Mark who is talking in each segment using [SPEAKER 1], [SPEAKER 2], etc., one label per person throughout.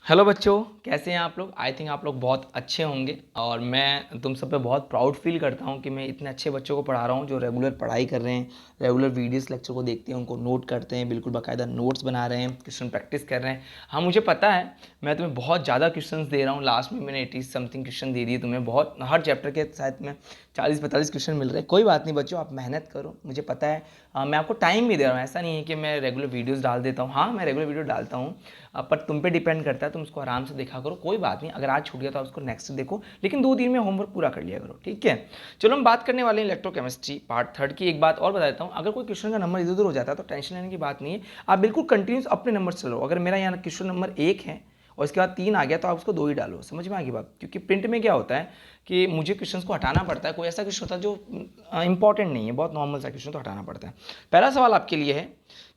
[SPEAKER 1] Hello बच्चों, कैसे हैं आप लोग। आई थिंक आप लोग बहुत अच्छे होंगे और मैं तुम सब पे बहुत प्राउड फील करता हूं कि मैं इतने अच्छे बच्चों को पढ़ा रहा हूं जो रेगुलर पढ़ाई कर रहे हैं, रेगुलर वीडियोस लेक्चर को देखते हैं, उनको नोट करते हैं, बिल्कुल बाकायदा नोट्स बना रहे हैं, क्वेश्चन प्रैक्टिस कर रहे हैं। हाँ, मुझे पता है मैं तुम्हें बहुत ज़्यादा क्वेश्चन दे रहा हूँ। लास्ट में मैंने 80 समथिंग क्वेश्चन दे दिए तुम्हें, बहुत हर चैप्टर के शायद में 40-45 क्वेश्चन मिल रहे हैं। कोई बात नहीं बच्चों, आप मेहनत करो, मुझे पता है। मैं आपको टाइम भी दे रहा हूँ, ऐसा नहीं है कि मैं रेगुलर वीडियोस डाल देता हूँ। हाँ, मैं रेगुलर वीडियो डालता हूँ, पर तुम पे डिपेंड करता है, तुम उसको आराम से देखा करो। कोई बात नहीं, अगर आज छूट गया तो उसको नेक्स्ट देखो, लेकिन 2 दिन में होमवर्क पूरा कर लिया करो, ठीक है। चलो हम बात करने वाले हैं इलेक्ट्रोकेमिस्ट्री पार्ट 3 की। एक बात और बता देता हूँ, अगर कोई क्वेश्चन का नंबर इधर उधर हो जाता है तो टेंशन लेने की बात नहीं है। आप बिल्कुल कंटिन्यूस अपने नंबर से चलो। अगर मेरा यहाँ क्वेश्चन नंबर 1 है और इसके बाद 3 आ गया तो आप उसको 2 ही डालो। समझ में आ गई बात। क्योंकि प्रिंट में क्या होता है कि मुझे क्वेश्चंस को हटाना पड़ता है। कोई ऐसा क्वेश्चन होता है जो इंपॉर्टेंट नहीं है, बहुत नॉर्मल सा क्वेश्चन, तो हटाना पड़ता है। पहला सवाल आपके लिए है,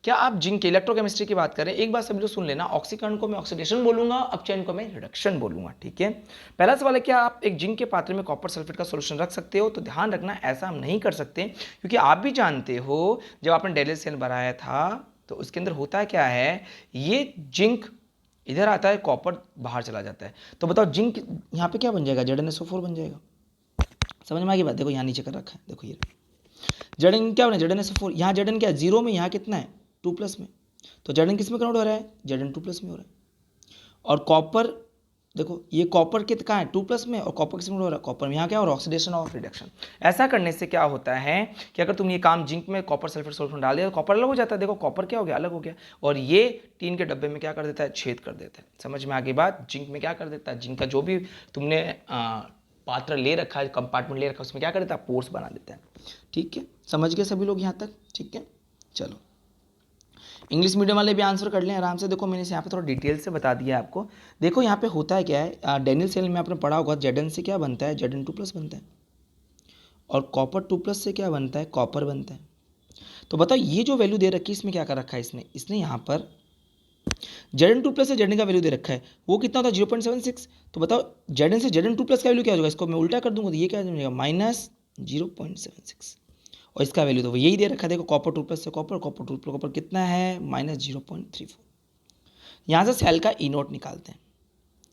[SPEAKER 1] क्या आप जिंक के इलेक्ट्रोकेमिस्ट्री की बात करें, एक बात सभी लोग सुन लेना, ऑक्सीकरण को मैं ऑक्सीडेशन बोलूंगा, अपचयन को मैं रिडक्शन बोलूंगा, ठीक है। पहला सवाल है, क्या आप एक जिंक के पात्र में कॉपर सल्फेट का सॉल्यूशन रख सकते हो। तो ध्यान रखना, ऐसा हम नहीं कर सकते, क्योंकि आप भी जानते हो जब आपने डेली सेल बनाया था तो उसके अंदर होता क्या है, ये जिंक इधर आता है, कॉपर बाहर चला जाता है। तो बताओ जिंक यहाँ पे क्या बन जाएगा, ZnSO4 बन जाएगा। समझ में आ गई बात। देखो यहाँ नीचे कर रखा है, देखो ये Zn क्या बना, ZnSO4। यहाँ Zn क्या है, 0 में, यहाँ कितना है 2+ में। तो Zn किस में कन्वर्ट हो रहा है, Zn2+ में हो रहा है। और कॉपर देखो, ये कॉपर कित कहाँ है 2+ में, और कॉपर किस में हो रहा है, कॉपर में। यहाँ क्या हो रहा है, ऑक्सीडेशन और रिडक्शन। ऐसा करने से क्या होता है कि अगर तुम ये काम जिंक में कॉपर सल्फेट सॉल्यूशन डाल दिया तो कॉपर अलग हो जाता है। देखो कॉपर क्या हो गया, अलग हो गया। और ये टीन के डब्बे में क्या कर देता है, छेद कर देता है। समझ में आगे बात। जिंक में क्या कर देता है, जिंक का जो भी तुमने पात्र ले रखा है, कंपार्टमेंट ले रखा है, उसमें क्या कर देता है, पोर्स बना देता है। ठीक है, समझ गए सभी लोग यहाँ तक, ठीक है। चलो इंग्लिश मीडियम वाले भी आंसर कर लें आराम से। देखो मैंने यहाँ पे थोड़ा डिटेल से बता दिया है आपको। देखो यहाँ पे होता है क्या है, डेनियल सेल में आपने पढ़ा होगा, Zn से क्या बनता है, Zn2+ बनता है, और कॉपर 2+ से क्या बनता है, कॉपर बनता है। तो बताओ ये जो वैल्यू दे रखी है, इसमें क्या कर रखा है इसने यहाँ पर Zn2+ से Zn का वैल्यू दे रखा है, वो कितना होता है 0.76। तो बताओ Zn से Zn2+ का वैल्यू क्या होगा, इसको मैं उल्टा कर दूंगा तो ये क्या हो जाएगा, -0.76। और इसका वैल्यू तो यही दे रखा है, देखो कॉपर 2+ से कॉपर, कॉपर 2+ कॉपर कितना है, -0.34। यहाँ से सेल का ई नोट निकालते हैं,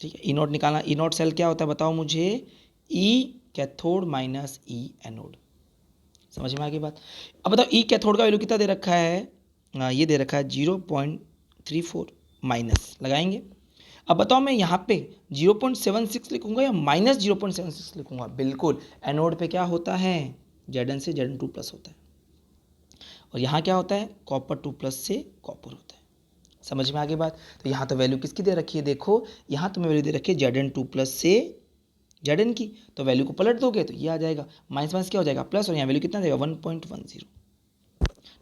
[SPEAKER 1] ठीक है। ई नोट निकालना, ई नोट सेल क्या होता है बताओ मुझे, ई कैथोड माइनस ई एनोड। समझ में आ गई बात। अब बताओ ई कैथोड का वैल्यू कितना दे रखा है, ये दे रखा है 0.34, माइनस लगाएंगे। अब बताओ मैं यहाँ पे 0.76 लिखूंगा या -0.76 लिखूंगा। बिल्कुल, एनोड पे क्या होता है, Zn से Zn2+ होता है, और यहाँ क्या होता है, कॉपर 2+ से कॉपर होता है। समझ में आ गई बात। तो यहाँ तो वैल्यू किसकी दे रखी है, देखो यहाँ तुम्हें वैल्यू दे रखी है Zn2+ से Zn की, तो वैल्यू को पलट दोगे तो ये आ जाएगा, माइनस माइनस क्या हो जाएगा, प्लस, और यहाँ वैल्यू कितना देगा 1.10।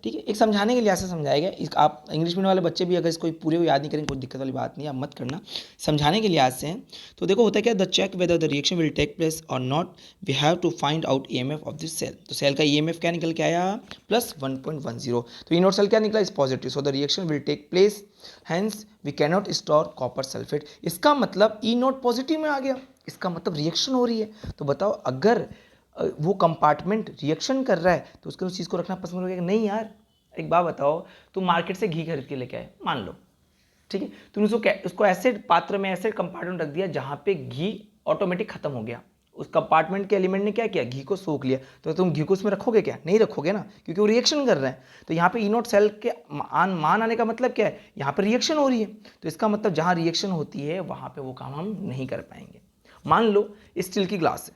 [SPEAKER 1] ठीक है, एक समझाने के लिए ऐसे समझाएगा। आप इंग्लिश मीडियम वाले बच्चे भी अगर इसको पूरे को याद नहीं करेंगे, कोई दिक्कत वाली बात नहीं है, आप मत करना, समझाने के लिए आज से हैं। तो देखो होता है क्या, the check whether the reaction will take place or not, we have to find out EMF of this cell. तो सेल का EMF क्या निकल के आया, +1.10। तो ई नोट सेल क्या निकला, is positive, so the reaction will take place, hence we can not store copper sulphate. इसका मतलब ई नोट पॉजिटिव में आ गया, इसका मतलब रिएक्शन हो रही है। तो बताओ अगर वो कंपार्टमेंट रिएक्शन कर रहा है तो उसको उस चीज़ को रखना पसंद करोगे, नहीं यार। एक बात बताओ, तुम मार्केट से घी खरीद के लेके आए, मान लो, ठीक है, तुमने उसको ऐसे पात्र में, ऐसे कंपार्टमेंट रख दिया जहाँ पे घी ऑटोमेटिक खत्म हो गया। उस कंपार्टमेंट के एलिमेंट ने क्या किया, घी को सोख लिया। तो तुम घी को उसमें रखोगे क्या, नहीं रखोगे ना, क्योंकि वो रिएक्शन कर रहा है। तो यहाँ पे ई नोट सेल के मान आने का मतलब क्या है, यहाँ पर रिएक्शन हो रही है। तो इसका मतलब जहाँ रिएक्शन होती है वहाँ पे वो काम हम नहीं कर पाएंगे। मान लो स्टील की ग्लास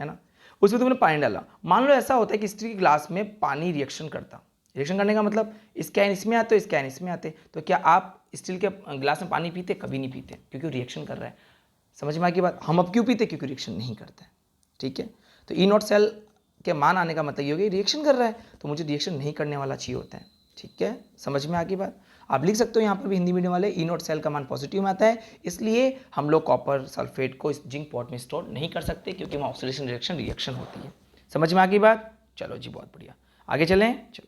[SPEAKER 1] है ना, उसमें तुमने पानी डाला। मान लो ऐसा होता है कि स्टील की ग्लास में पानी रिएक्शन करता, रिएक्शन करने का मतलब इसके आयन इसमें आते, इसके आयन इसमें आते। तो क्या आप स्टील के ग्लास में पानी पीते, कभी नहीं पीते, क्योंकि रिएक्शन कर रहा है। समझ में आ गई बात। हम अब क्यों पीते, क्योंकि रिएक्शन नहीं करते हैं, ठीक है। तो ई नोट सेल के मान आने का मतलब ये हो गया रिएक्शन कर रहा है, तो मुझे रिएक्शन नहीं करने वाला चाहिए होता है, ठीक है। समझ में आ गई बात। आप लिख सकते हो यहाँ पर भी हिंदी मीडियम वाले, ई नोट सेल का मान पॉजिटिव में आता है, इसलिए हम लोग कॉपर सल्फेट को इस जिंक पॉट में स्टोर नहीं कर सकते, क्योंकि वहाँ ऑक्सीडेशन रिएक्शन होती है। समझ में आ गई बात। चलो जी, बहुत बढ़िया, आगे चलें। चलो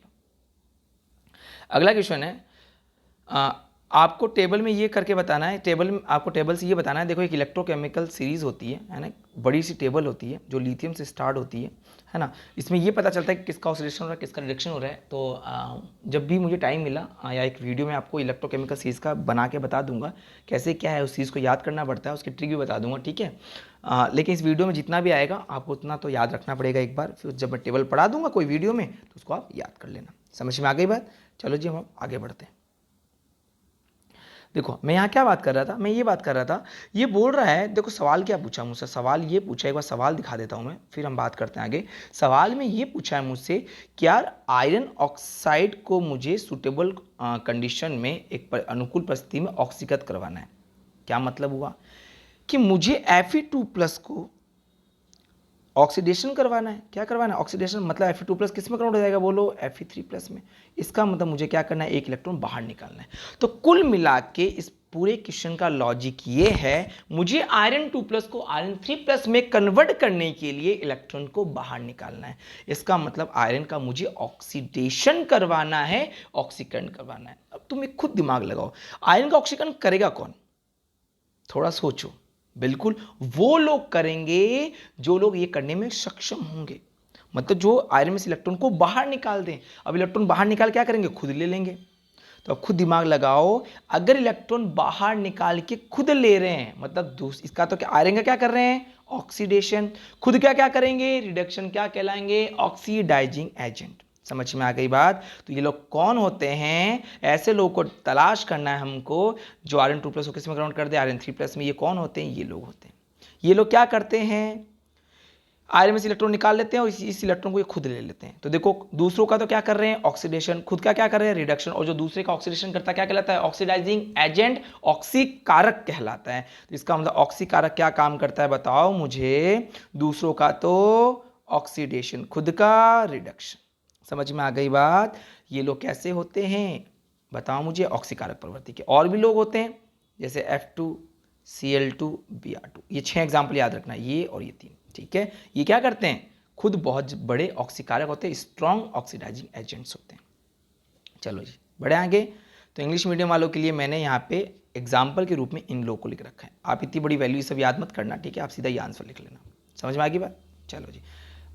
[SPEAKER 1] अगला क्वेश्चन है, आपको टेबल में ये करके बताना है, आपको टेबल से ये बताना है। देखो एक इलेक्ट्रोकेमिकल सीरीज होती है ना, बड़ी सी टेबल होती है जो लिथियम से स्टार्ट होती है है ना। इसमें ये पता चलता है कि किसका ऑक्सीडेशन हो रहा है, किसका रिडक्शन हो रहा है। तो जब भी मुझे टाइम मिला या एक वीडियो में आपको इलेक्ट्रोकेमिकल चीज़ का बना के बता दूंगा कैसे क्या है, उस चीज़ को याद करना पड़ता है, उसकी ट्रिक भी बता दूंगा, ठीक है। लेकिन इस वीडियो में जितना भी आएगा आपको उतना तो याद रखना पड़ेगा एक बार, फिर जब मैं टेबल पढ़ा दूंगा कोई वीडियो में तो उसको आप याद कर लेना। समझ में आ गई बात? चलो जी हम आगे बढ़ते हैं। देखो मैं यहाँ क्या बात कर रहा था, मैं ये बात कर रहा था, ये बोल रहा है, देखो सवाल क्या पूछा मुझसे, सवाल ये पूछा, एक बार सवाल दिखा देता हूँ मैं, फिर हम बात करते हैं आगे। सवाल में ये पूछा है मुझसे कि यार आयरन ऑक्साइड को मुझे सुटेबल कंडीशन में एक अनुकूल परिस्थिति में ऑक्सीकृत करवाना है। क्या मतलब हुआ कि मुझे Fe2+ को ऑक्सीडेशन करवाना है। क्या करवाना है? ऑक्सीडेशन। मतलब Fe2+ किस में कन्वर्ट हो जाएगा बोलो? Fe3+ में। इसका मतलब मुझे क्या करना है? एक इलेक्ट्रॉन बाहर निकालना है। तो कुल मिला के इस पूरे क्वेश्चन का लॉजिक ये है, मुझे आयरन 2+ को आयरन 3+ में कन्वर्ट करने के लिए इलेक्ट्रॉन को बाहर निकालना है। इसका मतलब आयरन का मुझे ऑक्सीडेशन करवाना है, ऑक्सीकरण करवाना है। अब तुम एक खुद दिमाग लगाओ, आयरन का ऑक्सीकरण करेगा कौन? थोड़ा सोचो। बिल्कुल वो लोग करेंगे जो लोग ये करने में सक्षम होंगे, मतलब जो आयरन में से इलेक्ट्रॉन को बाहर निकाल दें। अब इलेक्ट्रॉन बाहर निकाल क्या करेंगे? खुद ले लेंगे। तो अब खुद दिमाग लगाओ, अगर इलेक्ट्रॉन बाहर निकाल के खुद ले रहे हैं मतलब इसका तो क्या, आयरन का क्या कर रहे हैं? ऑक्सीडेशन। खुद क्या क्या करेंगे? रिडक्शन। क्या कहलाएंगे? Oxidising agent. समझ में आ गई बात? तो ये लोग कौन होते हैं? ऐसे लोगों को तलाश करना है हमको जो आयरन 2+ को किस में कन्वर्ट कर दे? आयरन 3+ में। ये कौन होते हैं? ये लोग होते हैं। ये लोग क्या करते हैं? आयरन में से इलेक्ट्रॉन निकाल लेते हैं और इस इलेक्ट्रॉन को ये खुद ले लेते हैं। तो देखो दूसरों का तो क्या कर रहे हैं? ऑक्सीडेशन। खुद का क्या कर रहे हैं? रिडक्शन। और जो दूसरे का ऑक्सीडेशन करता है क्या कहलाता है? ऑक्सीडाइजिंग एजेंट, ऑक्सीकारक कहलाता है। तो इसका मतलब ऑक्सीकारक क्या काम करता है बताओ मुझे? दूसरों का तो ऑक्सीडेशन, खुद का रिडक्शन। समझ में आ गई बात? ये लोग कैसे होते हैं बताओ मुझे? ऑक्सीकारक प्रवृत्ति के। और भी लोग होते हैं जैसे F2Cl2Br2। ये 6 एग्जाम्पल याद रखना, ये और ये 3, ठीक है। ये क्या करते हैं? खुद बहुत बड़े ऑक्सीकारक होते हैं, स्ट्रॉन्ग ऑक्सीडाइजिंग एजेंट्स होते हैं। चलो जी बढ़े आगे। तो इंग्लिश मीडियम वालों के लिए मैंने यहाँ पे एग्जाम्पल के रूप में इन लोगों को लिख रखा है। आप इतनी बड़ी वैल्यू सब याद मत करना, ठीक है। आप सीधा ये आंसर लिख लेना। समझ में आ गई बात? चलो जी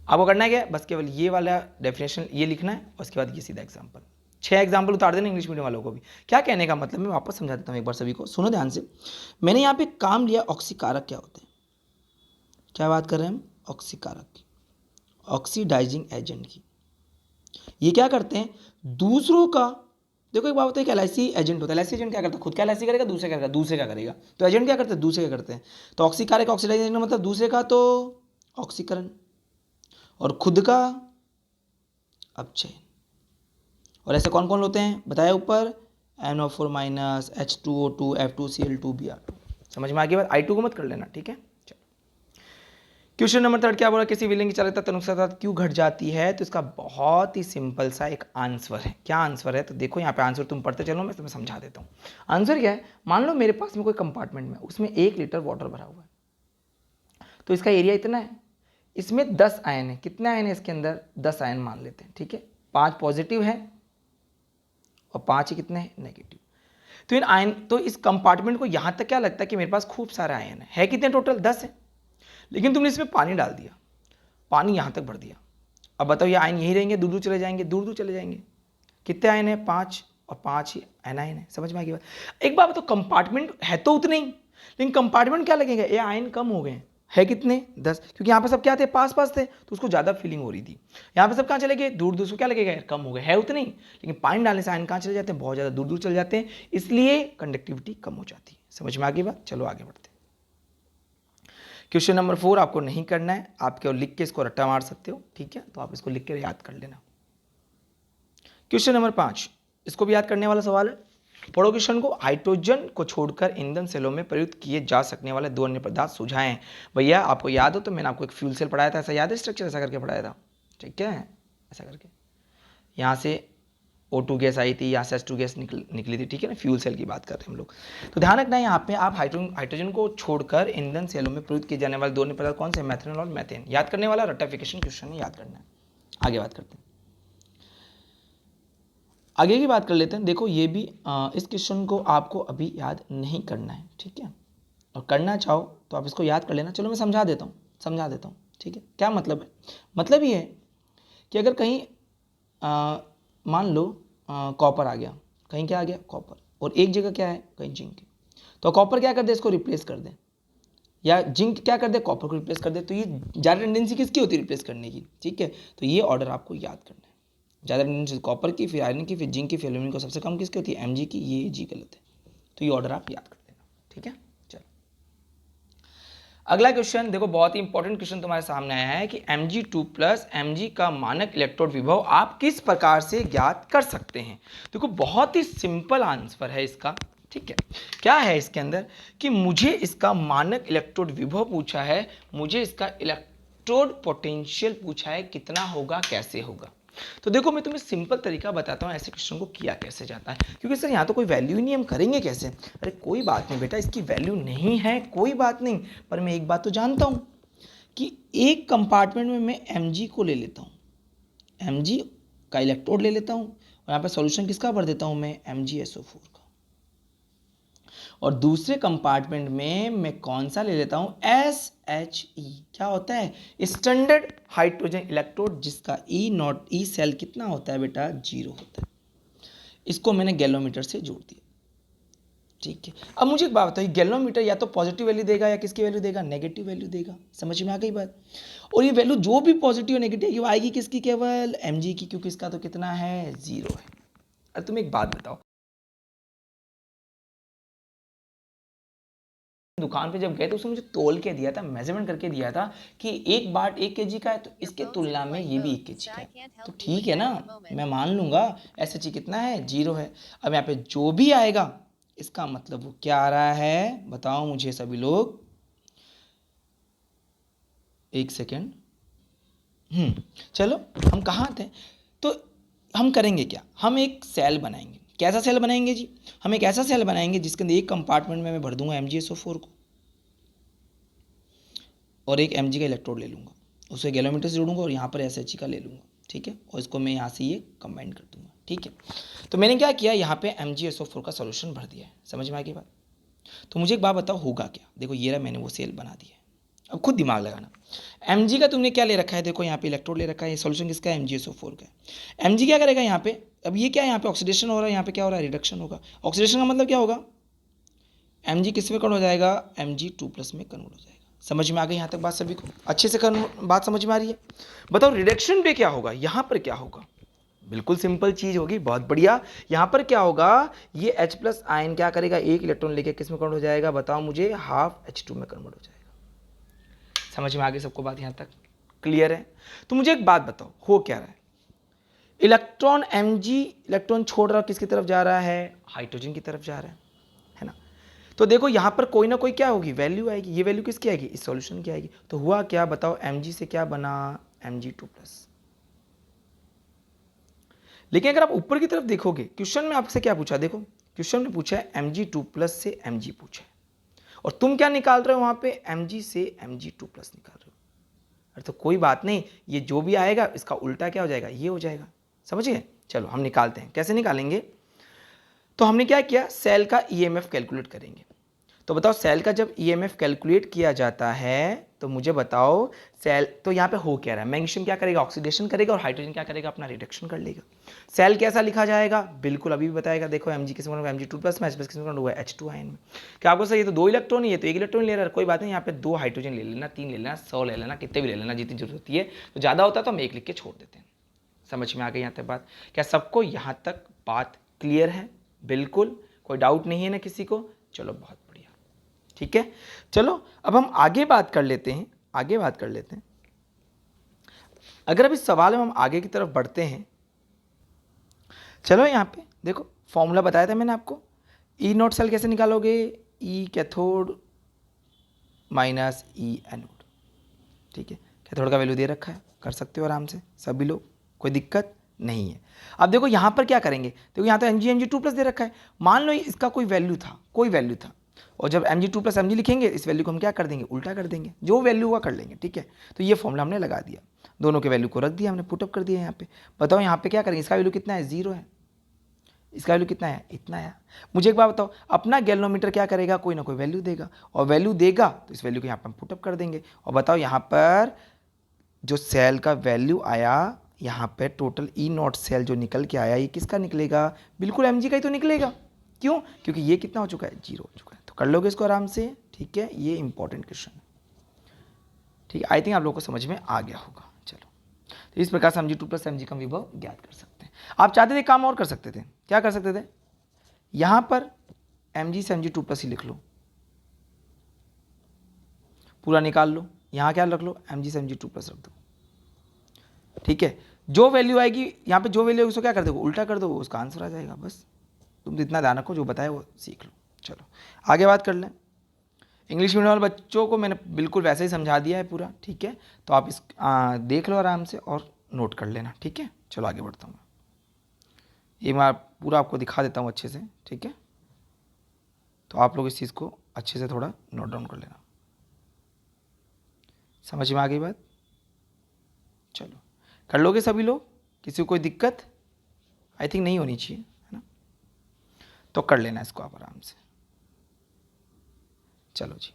[SPEAKER 1] आपको करना है क्या? बस केवल ये वाला डेफिनेशन ये लिखना है और उसके बाद ये सीधा एग्जाम्पल। 6 एग्जाम्पल उतार देना इंग्लिश मीडियम वालों को भी। क्या कहने का मतलब मैं वापस समझा देता हूँ एक बार सभी को, सुनो ध्यान से। मैंने यहाँ पे काम लिया ऑक्सीकारक क्या होते हैं। क्या बात कर रहे हैं हम? ऑक्सीकारक की, ऑक्सीडाइजिंग एजेंट की। ये क्या करते हैं? दूसरों का, देखो एक बात होता है कि LIC एजेंट होता है। LIC एजेंट क्या करता है? खुद क्या LIC करेगा? दूसरे क्या करेगा? दूसरे का करेगा। तो एजेंट क्या करते हैं? दूसरे का करते हैं। तो ऑक्सीकारक ऑक्सीडाइजिंग एजेंट मतलब दूसरे का तो ऑक्सीकरण और खुद का अपचयन। और ऐसे कौन कौन होते हैं बताया ऊपर? NO4- H2O2 F2Cl2Br2। समझ में आ गई बात? I2 को मत कर लेना, ठीक है। क्वेश्चन नंबर 3 क्या बोला? किसी विलयन की चालकता तदनुसार क्यों घट जाती है? तो इसका बहुत ही सिंपल सा एक आंसर है। क्या आंसर है? तो देखो यहाँ पे आंसर तुम पढ़ते चलो, मैं तुम्हें समझा देता हूँ। आंसर क्या है? मान लो मेरे पास में कोई कंपार्टमेंट में उसमें 1 लीटर वाटर भरा हुआ है, तो इसका एरिया इतना है, इसमें 10 आयन है। कितने आयन है इसके अंदर? 10 आयन मान लेते हैं, ठीक है। 5 पॉजिटिव है और 5 ही कितने हैं? नेगेटिव। तो इन आयन, तो इस कंपार्टमेंट को यहां तक क्या लगता है कि मेरे पास खूब सारे आयन है कितने टोटल? 10 है। लेकिन तुमने इसमें पानी डाल दिया, पानी यहां तक भर दिया। अब बताओ ये आयन यहीं रहेंगे? दूर दूर चले जाएंगे? दूर दूर चले जाएंगे। कितने आयन है? 5 और 5 ही एनायन है। समझ में आ गई बात? एक बात तो कंपार्टमेंट है तो उतने ही, लेकिन कंपार्टमेंट क्या लगेगा? ये आयन कम हो गए है कितने? 10। क्योंकि यहाँ पे सब क्या थे? पास पास थे, तो उसको ज़्यादा फीलिंग हो रही थी। यहाँ पे सब कहाँ चले गए? दूर दूर। से क्या लगेगा? यार कम हो गए, है उतने ही, लेकिन पानी डालने से आयन कहाँ चले जाते हैं? बहुत ज़्यादा दूर दूर चले जाते हैं, इसलिए कंडक्टिविटी कम हो जाती है। समझ में आ गई बात? चलो आगे बढ़ते हैं। क्वेश्चन नंबर 4 आपको नहीं करना है, आप केवल लिख के इसको रट्टा मार सकते हो, ठीक है। तो आप इसको लिख के याद कर लेना। क्वेश्चन नंबर 5 इसको भी याद करने वाला सवाल है। पढ़ो क्वेश्चन को। हाइड्रोजन को छोड़कर ईंधन सेलों में प्रयुक्त किए जा सकने वाले 2 अन्य पदार्थ सुझाएं। भैया आपको याद हो तो मैंने आपको एक फ्यूल सेल पढ़ाया था, ऐसा याद है? स्ट्रक्चर ऐसा करके पढ़ाया था, ठीक है। ऐसा करके यहाँ से O2 गैस आई थी, यहाँ से H2 गैस निकली थी, ठीक है ना। फ्यूल सेल की बात कर रहे हैं हम लोग। तो ध्यान रखना है यहाँ पे, आप हाइड्रोजन को छोड़कर ईंधन सेलों में प्रयुक्त किए जाने वाले 2 अन्य पदार्थ कौन से? मेथनॉल और मीथेन। याद करने वाला रट्टाफिकेशन क्वेश्चन याद करना है। आगे बात करते हैं, आगे की बात कर लेते हैं। देखो ये भी इस क्वेश्चन को आपको अभी याद नहीं करना है, ठीक है। और करना चाहो तो आप इसको याद कर लेना। चलो मैं समझा देता हूँ, ठीक है, क्या मतलब है? मतलब ये है कि अगर कहीं मान लो कॉपर आ गया, कहीं क्या आ गया, कॉपर, और एक जगह क्या है, कहीं जिंक है, तो कॉपर क्या कर दे, इसको रिप्लेस कर दे, या जिंक क्या कर दे, कॉपर को रिप्लेस कर दे, तो ये ज़्यादा टेंडेंसी किसकी होती है, रिप्लेस करने की। ठीक है, तो ये ऑर्डर आपको याद करना है, ज़्यादा टेंडेंसी कॉपर की, फिर आयरन की, फिर जिंक की, फिर एल्यूमिनियम को, सबसे कम किसकी होती है, एम की। ये जी गलत है, तो ये ऑर्डर आप याद कर देना। ठीक है, चलो अगला क्वेश्चन देखो, बहुत ही इंपॉर्टेंट क्वेश्चन तुम्हारे सामने आया है कि Mg2 प्लस Mg का मानक इलेक्ट्रोड विभव आप किस प्रकार से ज्ञात कर सकते हैं। देखो बहुत ही सिंपल आंसर है इसका। ठीक है, क्या है इसके अंदर कि मुझे इसका मानक इलेक्ट्रोड विभव पूछा है, मुझे इसका इलेक्ट्रोड पोटेंशियल पूछा है, कितना होगा, कैसे होगा। तो देखो मैं तुम्हें सिंपल तरीका बताता हूँ ऐसे क्वेश्चन को किया कैसे जाता है, क्योंकि सर यहाँ तो कोई वैल्यू ही नहीं, हम करेंगे कैसे। अरे कोई बात नहीं बेटा, इसकी वैल्यू नहीं है, कोई बात नहीं, पर मैं एक बात तो जानता हूँ कि एक कंपार्टमेंट में मैं Mg को ले लेता हूँ, Mg का इलेक्ट्रोड ले लेता हूँ, और यहाँ पर सॉल्यूशन किसका भर देता हूँ मैं, MgSO4 का, और दूसरे कंपार्टमेंट में मैं कौन सा ले लेता हूं, SHE। क्या होता है, स्टैंडर्ड हाइड्रोजन इलेक्ट्रोड, जिसका E सेल कितना होता है बेटा, 0 होता है। इसको मैंने गैलोमीटर से जोड़ दिया। ठीक है, अब मुझे एक बात बताइए, गैलोमीटर या तो पॉजिटिव वैल्यू देगा या किसकी वैल्यू देगा, नेगेटिव वैल्यू देगा। समझ में आ गई बात। और ये वैल्यू जो भी पॉजिटिव और नेगेटिव आएगी किसकी, केवल Mg की, क्योंकि इसका तो कितना है, 0 है। अब तुम एक बात बताओ, दुकान पे जब गए तो उसने मुझे तोल के दिया था, मेजरमेंट करके दिया था कि एक बाट 1 kg का है, तो इसके तुलना में ये भी 1 kg का है, तो ठीक है ना, मैं मान लूंगा। SHE कितना है, 0 है। अब यहाँ पे जो भी आएगा इसका मतलब वो क्या आ रहा है, बताओ मुझे सभी लोग, एक सेकेंड। चलो हम कहाँ थे, तो हम करेंगे क्या, हम एक सेल बनाएंगे। कैसा सेल बनाएंगे जी, हम एक ऐसा सेल बनाएंगे जिसके अंदर एक कंपार्टमेंट में मैं भर दूंगा MgSO4 को, और एक Mg का इलेक्ट्रोड ले लूँगा, उसे गैलोमीटर से जोड़ूंगा, और यहाँ पर SHE का ले लूँगा। ठीक है, और इसको मैं यहाँ से ये कंबाइन कर दूंगा। ठीक है, तो मैंने क्या किया, यहाँ पे MgSO4 का सोल्यूशन भर दिया है। समझ में आ गई बात। तो मुझे एक बात बताओ होगा क्या, देखो ये रहा, मैंने वो सेल बना दिया है। अब खुद दिमाग लगाना, Mg का तुमने क्या ले रखा है, देखो यहाँ पे इलेक्ट्रोड ले रखा है, ये सोल्यूशन किसका है, MgSO4 का है। Mg क्या करेगा यहाँ पे, अब ये क्या है, यहाँ पे ऑक्सीडेशन हो रहा है, यहाँ पे क्या हो रहा है, रिडक्शन होगा। ऑक्सीडेशन का मतलब क्या होगा, Mg किस में कन्वर्ट हो जाएगा, Mg2+ में कन्वर्ट हो जाएगा। समझ में आ गई यहाँ तक बात सभी को, अच्छे से बात समझ में आ रही है। बताओ रिडक्शन पे क्या होगा, यहाँ पर क्या होगा, बिल्कुल सिंपल चीज होगी, बहुत बढ़िया। यहाँ पर क्या होगा, ये H+ आयन क्या करेगा, एक इलेक्ट्रॉन लेके किस में कन्वर्ट हो जाएगा, बताओ मुझे, ½ H2 में कन्वर्ट हो जाएगा। समझ में आ गई सबको बात, यहाँ तक क्लियर है। तो मुझे एक बात बताओ, हो क्या रहा है, इलेक्ट्रॉन Mg इलेक्ट्रॉन छोड़ रहा, किसकी तरफ जा रहा है, हाइड्रोजन की तरफ जा रहा है ना। तो देखो यहाँ पर कोई ना कोई क्या होगी, वैल्यू आएगी, ये वैल्यू किसकी आएगी, इस सॉल्यूशन की आएगी। तो हुआ क्या बताओ, Mg से क्या बना, Mg2+। लेकिन अगर आप ऊपर की तरफ देखोगे, क्वेश्चन में आपसे क्या पूछा, देखो क्वेश्चन में पूछा है Mg2+ से Mg पूछा है, और तुम क्या निकाल रहे हो वहां पे, Mg से Mg2+ निकाल रहे हो। अरे तो कोई बात नहीं, ये जो भी आएगा इसका उल्टा क्या हो जाएगा, ये हो जाएगा। समझ गए, चलो हम निकालते हैं, कैसे निकालेंगे। तो हमने क्या किया, सेल का EMF कैलकुलेट करेंगे। तो बताओ सेल का जब EMF कैलकुलेट किया जाता है, तो मुझे बताओ सेल, तो यहाँ पे हो क्या रहा है, मैग्नीशियम क्या करेगा, ऑक्सीडेशन करेगा, और हाइड्रोजन क्या करेगा, अपना रिडक्शन कर लेगा। सेल कैसा लिखा जाएगा, बिल्कुल अभी भी बताएगा, देखो Mg किस में Mg2+ में, H+ किस में हुआ है, H2 आयन में। क्या आपको सही है, तो 2 इलेक्ट्रॉन ही है, तो 1 इलेक्ट्रॉन ले रहा है, कोई बात नहीं, यहाँ पे 2 हाइड्रोजन ले लेना, 3 ले लेना, 100 ले लेना, कितने भी ले लेना, जितनी जरूरत होती है। तो ज़्यादा होता है तो हम 1 लिख के छोड़ देते हैं। समझ में आ गई यहाँ तक बात, क्या सबको यहाँ तक बात क्लियर है, बिल्कुल कोई डाउट नहीं है ना किसी को, चलो बहुत बढ़िया। ठीक है, चलो अब हम आगे बात कर लेते हैं, अगर अब इस सवाल में हम आगे की तरफ बढ़ते हैं। चलो यहाँ पे देखो फॉर्मूला बताया था मैंने आपको, E0 सेल कैसे निकालोगे, E cathode minus E anode. ठीक है, कैथोड का वैल्यू दे रखा है, कर सकते हो आराम से सभी लोग, कोई दिक्कत नहीं है। अब देखो यहाँ पर क्या करेंगे, देखो यहाँ तो Mg2+ दे रखा है, मान लो इसका कोई वैल्यू था, और जब Mg2+ Mg लिखेंगे, इस वैल्यू को हम क्या कर देंगे, उल्टा कर देंगे, जो वैल्यू हुआ कर लेंगे। ठीक है, तो ये फॉर्मूला हमने लगा दिया, दोनों के वैल्यू को रख दिया हमने, पुटअप कर दिया यहाँ पे। बताओ यहाँ पे क्या करेंगे, इसका वैल्यू कितना है, 0 है, इसका वैल्यू कितना है, इतना है। मुझे एक बात बताओ, अपना गैल्वेनोमीटर क्या करेगा, कोई ना कोई वैल्यू देगा, और वैल्यू देगा तो इस वैल्यू को यहाँ पर हम पुटअप कर देंगे। और बताओ यहाँ पर जो सेल का वैल्यू आया यहाँ पे टोटल ई नॉट सेल जो निकल के आया, ये किसका निकलेगा? बिल्कुल एम का ही तो निकलेगा। क्यों? क्योंकि ये कितना हो चुका है? 0 हो चुका है। तो कर लोगे इसको आराम से, ठीक है। ये इंपॉर्टेंट क्वेश्चन है, ठीक है। आई थिंक आप लोगों को समझ में आ गया होगा। चलो, तो इस प्रकार से हम G2 + mg का विभव ज्ञात कर सकते हैं। आप चाहते थे काम और कर सकते थे, क्या कर सकते थे? यहाँ पर mg से mg2+ ही लिख लो, पूरा निकाल लो। यहाँ क्या रख लो? mg से mg2+ रख दो, ठीक है। जो वैल्यू आएगी यहाँ पे, जो वैल्यू आएगी उसको क्या कर दो? उल्टा कर दो, उसका आंसर आ जाएगा। बस तुम तो इतना ध्यान रखो, जो बताया वो सीख लो। चलो आगे बात कर लें। इंग्लिश मीडियम वाले बच्चों को मैंने बिल्कुल वैसे ही समझा दिया है पूरा, ठीक है। तो आप इस देख लो आराम से और नोट कर लेना, ठीक है। चलो आगे बढ़ता हूँ। ये मैं पूरा आपको दिखा देता हूँ अच्छे से, ठीक है। तो आप लोग इस चीज़ को अच्छे से थोड़ा नोट डाउन कर लेना। समझ में आ गई बात? चलो कर लोगे सभी लोग? किसी को कोई दिक्कत आई थिंक नहीं होनी चाहिए, है ना। तो कर लेना इसको आप आराम से। चलो जी,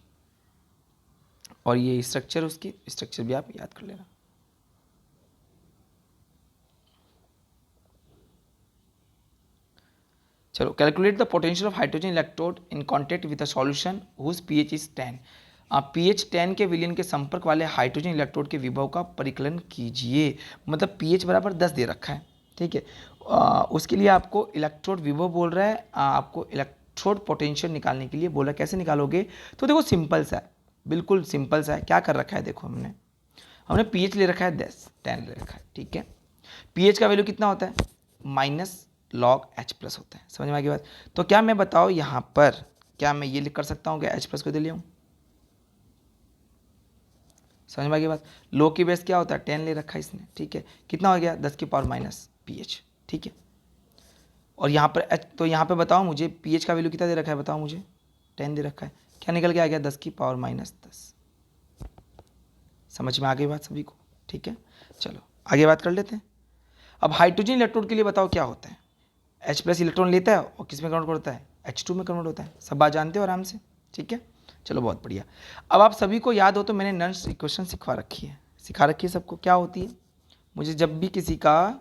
[SPEAKER 1] और ये स्ट्रक्चर, उसकी स्ट्रक्चर भी आप याद कर लेना। चलो, calculate the potential of hydrogen electrode in contact with a solution whose pH is 10। pH 10 के विलयन के संपर्क वाले हाइड्रोजन इलेक्ट्रोड के विभव का परिकलन कीजिए। मतलब pH बराबर 10 दे रखा है, ठीक है। उसके लिए आपको इलेक्ट्रोड विभव बोल रहा है, आपको इलेक्ट्रोड पोटेंशियल निकालने के लिए बोला। कैसे निकालोगे? तो देखो सिंपल सा है, बिल्कुल सिंपल सा है। क्या कर रखा है? देखो हमने pH ले रखा है 10 ले रखा है, ठीक है। pH का वैल्यू कितना होता है? -log H+ होता है। समझ में आ गई बात? तो क्या मैं बताओ यहाँ पर, क्या मैं ये लिख कर सकता हूँ कि H+ को दे लिया हूँ? समझ में आ गई बात? लो की बेस क्या होता है? 10 ले रखा है इसने, ठीक है। कितना हो गया? 10 की पावर माइनस pH, ठीक है। और यहाँ पर H, तो यहाँ पे बताओ मुझे pH का वैल्यू कितना दे रखा है? बताओ मुझे। 10 दे रखा है। क्या निकल के आ गया? 10 की पावर -10। समझ में आ गई बात सभी को? ठीक है। चलो आगे बात कर लेते हैं। अब हाइड्रोजन इलेक्ट्रोड के लिए बताओ क्या होता है? H+ इलेक्ट्रॉन लेता है और किस में कन्वर्ट करता है? H2 में कन्वर्ट होता है। सब बात जानते हो आराम से, ठीक है। चलो बहुत बढ़िया। अब आप सभी को याद हो तो मैंने नर्स इक्वेशन सिखा रखी है सबको। क्या होती है? मुझे जब भी किसी का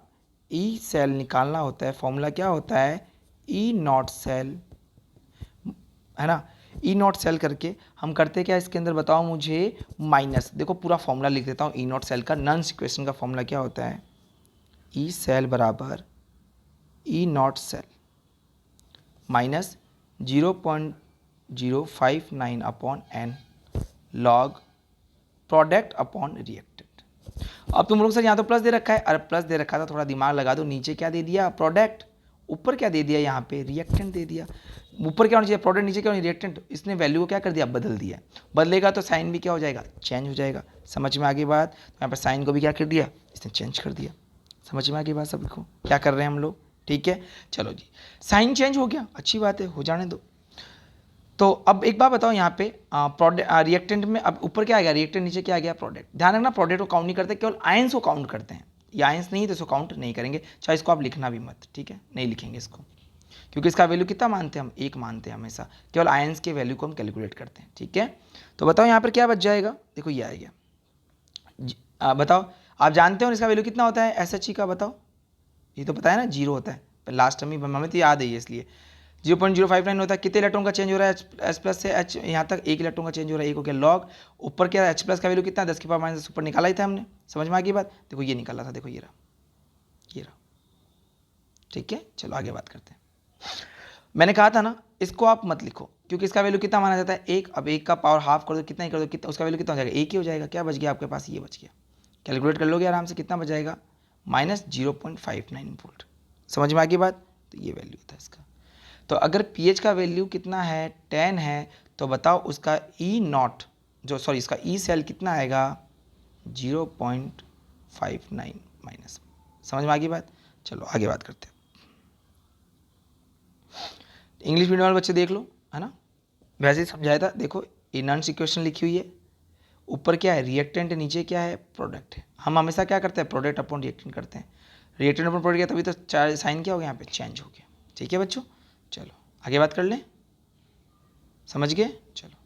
[SPEAKER 1] ई सेल निकालना होता है, फॉर्मूला क्या होता है? ई नॉट सेल, है ना। ई नॉट सेल करके हम करते क्या इसके अंदर? बताओ मुझे। माइनस, देखो पूरा फॉर्मूला लिख देता हूँ। ई नॉट सेल का नर्स इक्वेशन का फॉर्मूला क्या होता है? ई सेल बराबर E naught cell minus 0.059 upon n log product upon reactant. अब तुम लोग सर यहाँ तो प्लस दे रखा है, अरे प्लस दे रखा था, थोड़ा दिमाग लगा दो। नीचे क्या दे दिया? प्रोडक्ट। ऊपर क्या दे दिया? यहाँ पे रिएक्टेंट दे दिया। ऊपर क्या होना चाहिए? प्रोडक्ट। नीचे क्या होना? रिएक्टेंट। इसने वैल्यू को क्या कर दिया? बदल दिया। बदलेगा तो साइन भी क्या हो जाएगा? चेंज हो जाएगा। समझ में आ गई बात? तो यहाँ पर साइन को भी क्या कर दिया? इसने चेंज कर दिया। समझ में आ गई बात सभी को? क्या कर रहे हैं हम लोग? ठीक है। चलो जी, साइन चेंज हो गया, अच्छी बात है, हो जाने दो। तो अब एक बात बताओ, यहाँ पे प्रोडक्ट रिएक्टेंट में अब ऊपर क्या आ गया? रिएक्टेंट। नीचे क्या आ गया? प्रोडक्ट। ध्यान रखना, प्रोडक्ट को काउंट नहीं करते, केवल आयंस को काउंट करते हैं। ये आयंस नहीं तो इसको काउंट नहीं करेंगे। चाहे इसको आप लिखना भी मत, ठीक है, नहीं लिखेंगे इसको, क्योंकि इसका वैल्यू कितना मानते हैं हम? 1 मानते हैं हमेशा। केवल आयंस के वैल्यू को हम कैलकुलेट करते हैं, ठीक है। तो बताओ यहाँ पर क्या बच जाएगा? देखो ये आ गया। बताओ, आप जानते हो इसका वैल्यू कितना होता है SHE का? बताओ। ये तो पता है ना, 0 होता है। लास्ट टाइम ही हमें तो याद है ये, इसलिए 0.059 होता है। कितने इलेक्ट्रॉन का चेंज हो रहा है? H+ से H, यहाँ तक 1 इलेक्ट्रॉन का चेंज हो रहा है। 1 हो गया लॉग। ऊपर क्या है? H+ का वैल्यू कितना? 10 की पावर माइनस। ऊपर निकाला ही था हमने। समझ में आ गई बात? देखो ये निकाला था, देखो ये रहा, ये रहा, ठीक है। चलो आगे बात करते हैं। मैंने कहा था ना, इसको आप मत लिखो, क्योंकि इसका वैल्यू कितना माना जाता है? 1। अब 1 का पावर हाफ कर दो, कितना ही कर दो, कितना उसका वैल्यू कितना हो जाएगा? 1 ही हो जाएगा। क्या बच गया आपके पास? ये बच गया। कैलकुलेट कर लोगे आराम से, कितना बच जाएगा? -0.59 वोल्ट। समझ में आ गई बात? तो ये वैल्यू था इसका। तो अगर pH का वैल्यू कितना है? 10 है। तो बताओ उसका ई नॉट, जो सॉरी इसका ई सेल कितना आएगा? 0.59 माइनस। समझ में आ गई बात? चलो आगे बात करते हैं। इंग्लिश मीडियम वाले बच्चे देख लो, है ना, वैसे ही समझाया था। देखो इनर्स इक्वेशन लिखी हुई है, ऊपर क्या है? रिएक्टेंट, नीचे क्या है? प्रोडक्ट है। हम हमेशा क्या करते हैं? प्रोडक्ट अपॉन रिएक्टेंट करते हैं। रिएक्टेंट अपॉन प्रोडक्ट किया, तभी तो साइन क्या हो गया? यहाँ पे चेंज हो गया। ठीक है बच्चों, चलो आगे बात कर लें। समझ गए? चलो,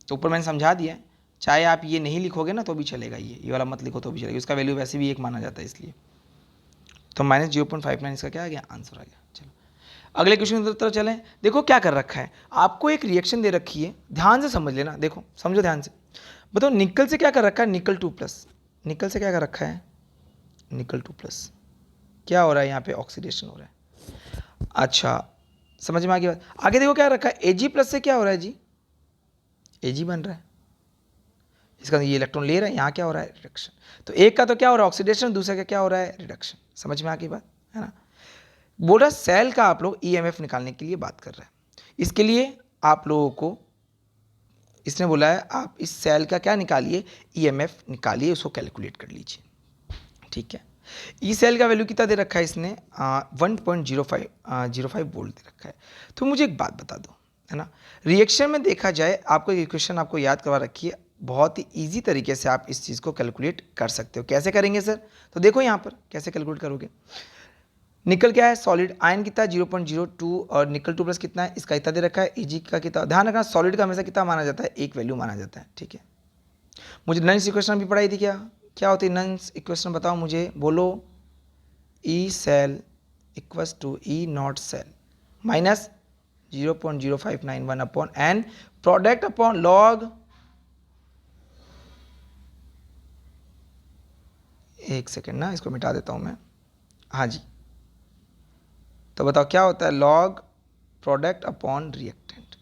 [SPEAKER 1] तो ऊपर मैंने समझा दिया है, चाहे आप ये नहीं लिखोगे ना तो भी चलेगा, ये वाला मत लिखो तो भी चलेगा, उसका वैल्यू वैसे भी 1 माना जाता है इसलिए। तो -0.59 इसका क्या आ गया, आंसर आ गया। चलो अगले क्वेश्चन की तरफ चलें। देखो क्या कर रखा है, आपको एक रिएक्शन दे रखी है, ध्यान से समझ लेना, देखो समझो ध्यान से। बताओ निकल से क्या कर रखा है, निकल 2+, निकल से क्या कर रखा है, निकल 2+, क्या हो रहा है यहाँ पे, ऑक्सीडेशन हो रहा है। अच्छा समझ में आ गई बात। आगे देखो क्या रखा है, Ag+ से क्या हो रहा है जी, Ag बन रहा है, इसका ये इलेक्ट्रॉन ले रहा है, यहाँ क्या हो रहा है, रिडक्शन। तो एक का तो क्या हो रहा है, ऑक्सीडेशन, दूसरे का क्या हो रहा है, रिडक्शन। समझ में आ गई बात, है ना। बोल रहा सेल का आप लोग EMF निकालने के लिए बात कर रहे हैं। इसके लिए आप लोगों को इसने बोला है आप इस सेल का क्या निकालिए, EMF निकालिए, उसको कैलकुलेट कर लीजिए, ठीक है। ई सेल का वैल्यू कितना दे रखा है इसने, 1.05 वोल्ट दे रखा है। तो मुझे एक बात बता दो, है ना, रिएक्शन में देखा जाए, आपको एक इक्वेशन आपको याद करवा रखी है, बहुत ही ईजी तरीके से आप इस चीज़ को कैलकुलेट कर सकते हो। कैसे करेंगे सर, तो देखो यहाँ पर कैसे कैलकुलेट करोगे। निकल क्या है, सॉलिड, आयन कितना है 0.02 और निकल 2+ कितना है, इसका इतना दे रखा है, Ag का कितना, ध्यान रखना सॉलिड का हमेशा कितना माना जाता है, एक वैल्यू माना जाता है, ठीक है। मुझे नन्स इक्वेशन भी पढ़ाई थी, क्या होती है नन्स इक्वेशन, बताओ मुझे, बोलो। E cell equals to E naught cell minus 0.0591 upon n product upon log, एक सेकेंड ना, इसको मिटा देता हूं मैं, हाँ जी। तो बताओ क्या होता है, लॉग प्रोडक्ट अपॉन रिएक्टेंट,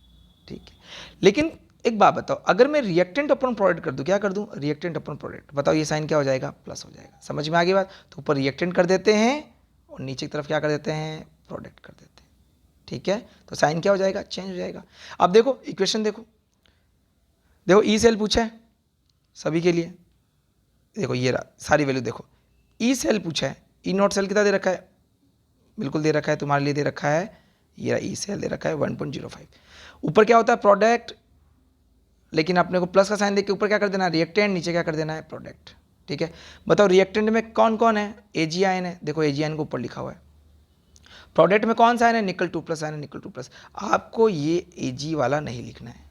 [SPEAKER 1] ठीक है। लेकिन एक बात बताओ, अगर मैं रिएक्टेंट अपॉन प्रोडक्ट कर दूं, क्या कर दूं, रिएक्टेंट अपॉन प्रोडक्ट, बताओ ये साइन क्या हो जाएगा, प्लस हो जाएगा। समझ में आ गई बात। तो ऊपर रिएक्टेंट कर देते हैं और नीचे की तरफ क्या कर देते हैं, प्रोडक्ट कर देते हैं, ठीक है। तो साइन क्या हो जाएगा, चेंज हो जाएगा। अब देखो इक्वेशन देखो, देखो ई सेल पूछा है सभी के लिए, देखो ये रहा सारी वैल्यू, देखो ई सेल पूछा है, ई नॉट सेल कितना दे रखा है, बिल्कुल दे रखा है, तुम्हारे लिए दे रखा है, ये ई सेल दे रखा है 1.05। ऊपर क्या होता है, प्रोडक्ट, लेकिन अपने को प्लस का साइन देके ऊपर क्या कर देना है, रिएक्टेंट, नीचे क्या कर देना है, प्रोडक्ट, ठीक है। बताओ रिएक्टेंट में कौन कौन है, Ag आयन है, देखो Ag आयन को ऊपर लिखा हुआ है। प्रोडक्ट में कौन सा आयन है, निकल 2+ आयन है, निकल 2+। आपको ये Ag वाला नहीं लिखना है,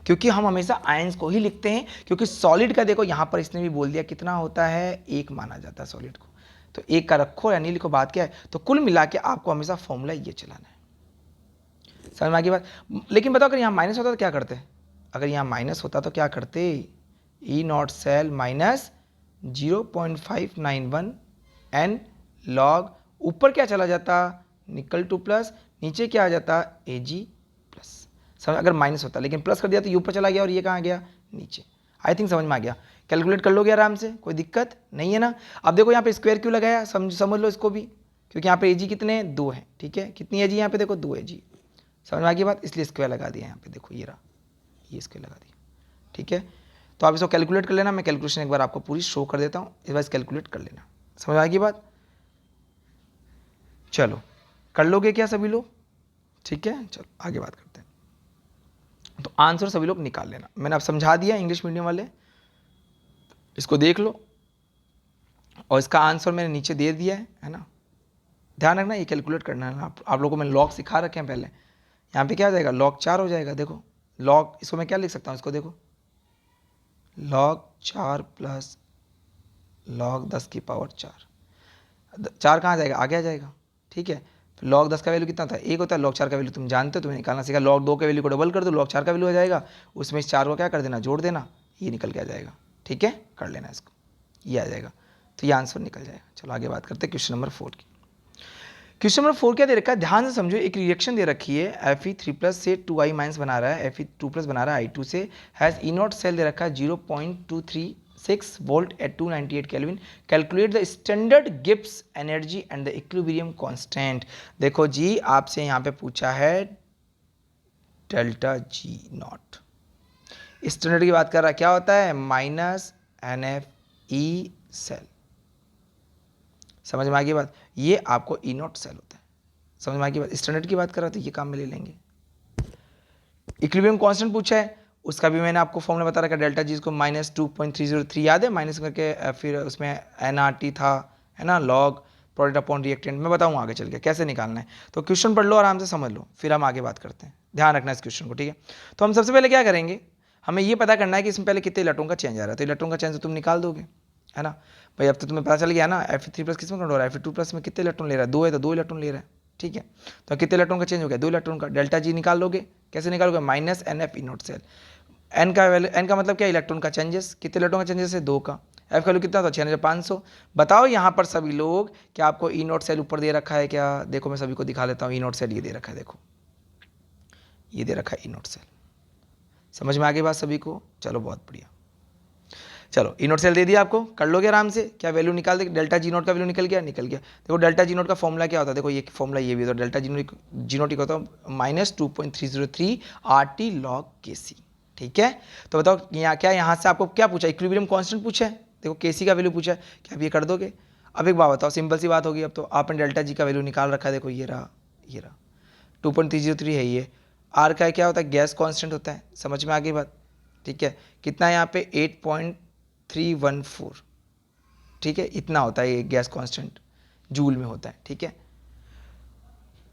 [SPEAKER 1] क्योंकि हम हमेशा आयंस को ही लिखते हैं, क्योंकि सॉलिड का देखो यहाँ पर इसने भी बोल दिया कितना होता है, 1 माना जाता है सॉलिड को, तो 1 का रखो या नहीं लिखो, बात क्या है। तो कुल मिला के आपको हमेशा फॉर्मूला ये चलाना है, समझ में आ गई बात। लेकिन बताओ अगर यहाँ माइनस होता तो क्या करते, अगर यहाँ माइनस होता तो क्या करते, E naught cell minus 0.591 n log, ऊपर क्या चला जाता, निकल 2+, नीचे क्या आ जाता, Ag+। समझ, अगर माइनस होता, लेकिन प्लस कर दिया तो ये ऊपर चला गया और ये कहाँ गया, नीचे। आई थिंक समझ में आ गया, कैलकुलेट कर लोगे आराम से, कोई दिक्कत नहीं है ना। अब देखो यहाँ पे स्क्वायर क्यों लगाया, समझ लो इसको भी, क्योंकि यहाँ पे Ag कितने, 2 है, ठीक है। कितनी Ag यहाँ पे, देखो 2 Ag, समझ में आ गई बात, इसलिए स्क्वायर लगा दिया यहाँ पे, देखो ये रहा, ये स्क्वायर लगा दिया, ठीक है। तो आप इसको कैलकुलेट कर लेना, मैं कैलकुलेशन एक बार आपको पूरी शो कर देता हूँ, इस बार कैलकुलेट कर लेना, समझ आ गई बात। चलो कर लोगे क्या सभी लोग, ठीक है। चलो आगे बात करते हैं। तो आंसर सभी लोग निकाल लेना, मैंने आप समझा दिया, इंग्लिश मीडियम वाले इसको देख लो, और इसका आंसर मैंने नीचे दे दिया है ना। ध्यान रखना ये कैलकुलेट करना है ना, आप लोगों को मैंने लॉग सिखा रखे हैं पहले। यहाँ पे क्या आ जाएगा, log 4 हो जाएगा, देखो लॉग, इसको मैं क्या लिख सकता हूँ, इसको देखो log 4 प्लस log 10 की पावर 4, 4 कहाँ जाएगा, आगे आ जाएगा, ठीक है। log 10 का वैल्यू कितना था, 1 होता है, log 4 का वैल्यू तुम जानते हो, तुम्हें निकालना सीखा। log 2 के वैल्यू को डबल कर दो, log 4 का वैल्यू आ जाएगा, उसमें इस 4 को क्या कर देना, जोड़ देना, ये निकल के आ जाएगा, ठीक है। कर लेना इसको, ये आ जाएगा, तो ये आंसर निकल जाएगा। चलो आगे बात करते हैं क्वेश्चन नंबर 4 की। क्वेश्चन नंबर 4 क्या दे रखा है, ध्यान से समझो। एक रिएक्शन दे रखी है, Fe3+ से 2I- बना रहा है, Fe2+ बना रहा है I2 से, हैज़ ई नॉट सेल दे रखा है 0.236 volt at 298 kelvin. Calculate the standard Gibbs energy and the equilibrium constant. देखो जी आपसे यहाँ पे पूछा है डेल्टा G नॉट, स्टैंडर्ड की बात कर रहा है, क्या होता है, -NFe सेल। समझ में आ गई बात, ये आपको ई नॉट सेल होता है, समझ में आ गई बात। स्टैंडर्ड की बात कर रहा तो ये काम में ले लेंगे। इक्विलिब्रियम कांस्टेंट पूछा है, उसका भी मैंने आपको फॉर्मूला बता रखा, डेल्टा जी को -2.303 याद है, माइनस करके फिर उसमें NRT था, है ना, लॉग प्रोडक्ट अपॉन रिएक्टेंट। मैं बताऊँ आगे चल के कैसे निकालना है, तो क्वेश्चन पढ़ लो आराम से, समझ लो, फिर हम आगे बात करते हैं। ध्यान रखना इस क्वेश्चन को, ठीक है। तो हम सबसे पहले क्या करेंगे, हमें ये पता करना है कि इसमें पहले कितने इलेक्ट्रॉन का चेंज आ रहा है, तो इलेक्ट्रॉन का चेंज तो तुम निकाल दोगे, है ना भाई। अब तो तुम्हें पता चल गया ना Fe3+ किस में कन्वर्ट हो रहा है, Fe2+ में कितने इलेक्ट्रॉन ले रहा है, 2 है तो 2 इलेक्ट्रॉन ले रहा है, ठीक है। तो कितने इलेक्ट्रॉन का चेंज हो गया, 2 इलेक्ट्रॉन का। डेल्टा जी निकाल लोगे, कैसे निकालोगे, -NF E0 सेल। एन का वैल्यू, एन का मतलब क्या, इलेक्ट्रॉन का चेंजेस, कितने इलेक्ट्रॉन का चेंजेस है, 2 का। एफ का वैल्यू कितना था, 6500। बताओ यहाँ पर सभी लोग क्या आपको E0 सेल ऊपर दे रखा है क्या, देखो मैं सभी को दिखा लेता हूँ, E0 सेल ये दे रखा है, देखो ये दे रखा है E0 सेल। समझ में आ गई बात सभी को, चलो बहुत बढ़िया। चलो E0 सेल दे दिया आपको, कर लोगे आराम से, क्या वैल्यू निकाल दे, डेल्टा G0 का वैल्यू निकल गया, निकल गया। देखो डेल्टा G0 का फॉर्मूला क्या होता है, देखो ये फॉर्मूला ये भी होता है, डेल्टा G0 होता है -2.303 RT log Kc, ठीक है। तो बताओ यहाँ क्या, यहाँ से आपको क्या पूछा, इक्विलिब्रियम कांस्टेंट पूछा है, देखो Kc का वैल्यू पूछा है, क्या आप ये कर दोगे। अब एक बात बताओ, सिंपल सी बात होगी, अब तो आपने डेल्टा G का वैल्यू निकाल रखा है, देखो ये रहा, ये रहा 2.303 है ये। आर का क्या होता है, गैस कांस्टेंट होता है, समझ में आ गई बात, ठीक है। कितना है यहाँ पे 8.314, ठीक है, इतना होता है ये गैस कांस्टेंट, जूल में होता है, ठीक है।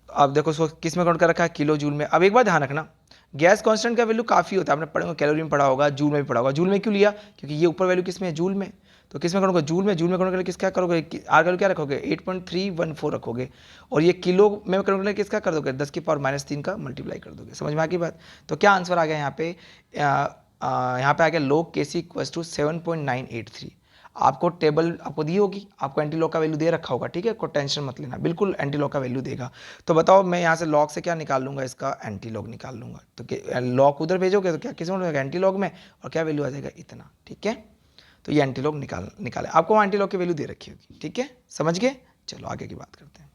[SPEAKER 1] अब देखो उसको किस में काउंट कर रखा है, किलो जूल में। अब एक बात ध्यान रखना, गैस कांस्टेंट का वैल्यू काफ़ी होता है, आपने पढ़े कैलोरी में पढ़ा होगा, जूल में भी पढ़ा होगा। जूल में क्यों लिया, क्योंकि ये ऊपर वैल्यू किस में है, जूल में, तो किस में करोगे, जूल में। जूल में करोगे किस क्या करोगे, आर वैल्यू क्या रखोगे, 8.314 रखोगे, और ये किलो में करोगे किसका कर दोगे, 10⁻³ का मल्टीप्लाई कर दोगे। समझ में आ गई बात। तो क्या आंसर आ गया यहाँ पे, यहाँ पे आ गया log Kc = 7.983। आपको टेबल आपको दी होगी, आपको एंटी लॉग का वैल्यू दे रखा होगा, ठीक है, कोई टेंशन मत लेना, बिल्कुल एंटी लॉग का वैल्यू देगा। तो बताओ मैं यहाँ से लॉग से क्या निकाल लूँगा, इसका एंटी लॉग निकाल लूँगा। तो लॉग उधर भेजोगे तो क्या किस में जाएगा, एंटी लॉग में, और क्या वैल्यू आ जाएगा, इतना, ठीक है। तो ये एंटी लॉग निकाले, आपको वहाँ एंटी लॉग की वैल्यू दे रखी होगी, ठीक है, समझ गए। चलो आगे की बात करते हैं।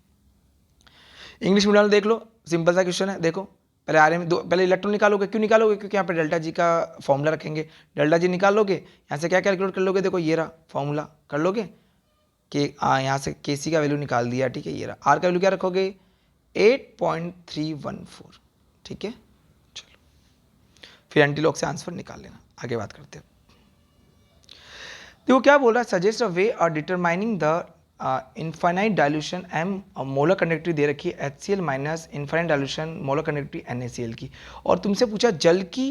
[SPEAKER 1] इंग्लिश मीडियम देख लो, सिंपल सा क्वेश्चन है, देखो पहले आर में पहले इलेक्ट्रॉन निकालोगे, क्यों निकालोगे, क्योंकि यहाँ पे डेल्टा जी का फॉर्मूला रखेंगे। डेल्टा जी निकाल लोगे, यहाँ से क्या कैलकुलेट कर लोगे, देखो ये रहा फॉर्मूला, कर लोगे कि यहाँ से Kc का वैल्यू निकाल दिया, ठीक है, ये रहा। आर का वैल्यू क्या रखोगे, 8.314, ठीक है। चलो फिर एंटी लॉग से आंसर निकाल लेना, आगे बात करते हैं। देखो क्या बोल रहा है, सजेस्ट अ वे और determining the infinite dilution m molar conductivity दे रखी है HCl minus infinite dilution molar conductivity NaCl की, और तुमसे पूछा जल की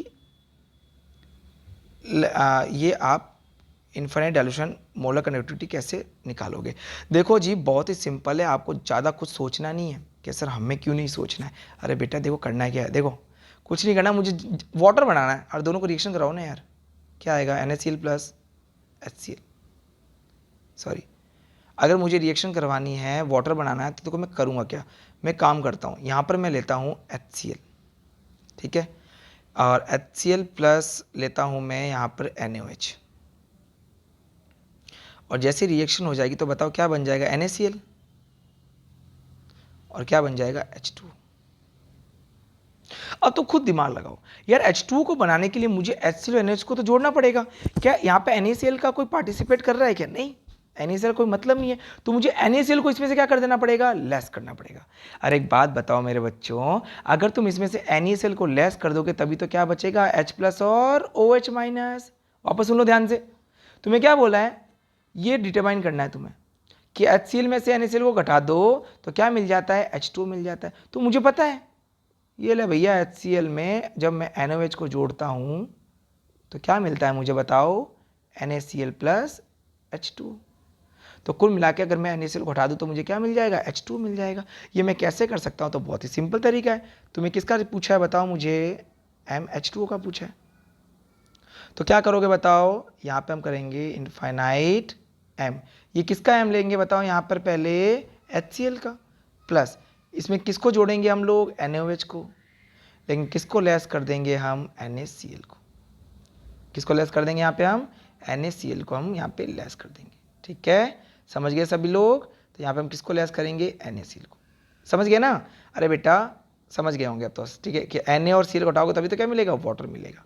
[SPEAKER 1] ये आप इनफाइनाइट डाइल्यूशन मोलर कंडक्टिविटी कैसे निकालोगे। देखो जी बहुत ही सिंपल है, आपको ज़्यादा कुछ सोचना नहीं है कि सर हमें क्यों नहीं सोचना है। अरे बेटा देखो करना है क्या है, देखो कुछ नहीं करना, मुझे वाटर बनाना है और दोनों को रिएक्शन कराओ ना यार। क्या आएगा, NaCl + HCl, सॉरी, अगर मुझे रिएक्शन करवानी है, वाटर बनाना है, तो देखो मैं करूँगा क्या, मैं काम करता हूँ, यहाँ पर मैं लेता हूँ HCl, ठीक है, और HCl प्लस लेता हूँ मैं यहाँ पर NaOH, और जैसे रिएक्शन हो जाएगी तो बताओ क्या बन जाएगा, NaCl, और क्या बन जाएगा, H2। अब तो खुद दिमाग लगाओ यार, H2 को बनाने के लिए मुझे HCl और NaOH को तो जोड़ना पड़ेगा। क्या यहाँ पे NaCl का कोई पार्टिसिपेट कर रहा है क्या, नहीं, NaCl कोई मतलब नहीं है, तो मुझे NaCl को इसमें से क्या कर देना पड़ेगा, लेस करना पड़ेगा। अरे एक बात बताओ मेरे बच्चों, अगर तुम इसमें से NaCl को लेस कर दोगे तभी तो क्या बचेगा, H+ और OH-। वापस सुन लो ध्यान से, तुम्हें क्या बोला है, ये डिटरमाइन करना है तुम्हें कि HCl में से NaCl को घटा दो तो क्या मिल जाता है, H2 मिल जाता है। तो मुझे पता है, ये ले भैया HCl में जब मैं NaOH को जोड़ता हूँ तो क्या मिलता है मुझे बताओ, NaCl + H2। तो कुल मिला के अगर मैं NaCl को हटा दूँ तो मुझे क्या मिल जाएगा, H2 मिल जाएगा। ये मैं कैसे कर सकता हूँ, तो बहुत ही सिंपल तरीका है। तुम्हें किसका पूछा है बताओ मुझे, MH2O का पूछा है। तो क्या करोगे बताओ, यहाँ पे हम करेंगे इनफाइनाइट M, ये किसका M लेंगे बताओ, यहाँ पर पहले HCl का, प्लस इसमें किसको जोड़ेंगे हम लोग, NaOH को, लेकिन किसको लेस कर देंगे हम, NaCl को। किसको लेस कर देंगे यहाँ पे हम, NaCl को हम यहाँ पे लेस कर देंगे, ठीक है, समझ गए सभी लोग। तो यहाँ पे हम किसको लेस करेंगे, NaCl को, समझ गए ना। अरे बेटा समझ गए होंगे अब तो, ठीक है, कि Na और Cl को हटाओगे तभी तो क्या मिलेगा, वाटर मिलेगा।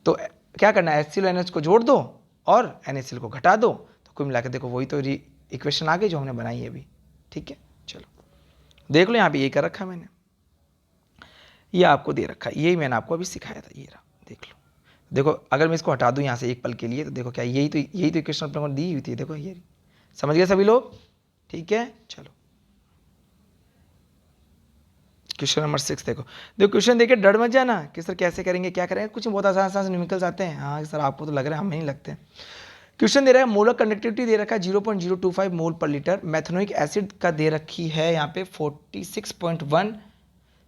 [SPEAKER 1] तो क्या करना है, HCl और NaOH को जोड़ दो और NaCl को घटा दो, तो कुल मिला के देखो वही तो इक्वेशन आ गई जो हमने बनाई है अभी, ठीक है। चलो देख लो, यहाँ पे यही कर रखा है मैंने, ये आपको दे रखा है, यही मैंने आपको अभी सिखाया था, ये रहा, देख लो। देखो अगर मैं इसको हटा दूं यहाँ से एक पल के लिए, तो देखो क्या यही तो इक्वेशन अपने को दी हुई थी, देखो ये, समझ गए सभी लोग, ठीक है। चलो क्वेश्चन नंबर 6 देखो। देखो क्वेश्चन देखे डर मत जाना कि सर कैसे करेंगे, क्या करेंगे, कुछ बहुत आसान आसान न्यूमेरिकल्स आते हैं। हाँ सर आपको तो लग रहा है, हमें नहीं लगते। क्वेश्चन दे रहा है मोलर कंडक्टिविटी दे रखा है 0.025 मोल पर लीटर, मैथनोइक एसिड का दे रखी है यहाँ पे 46.1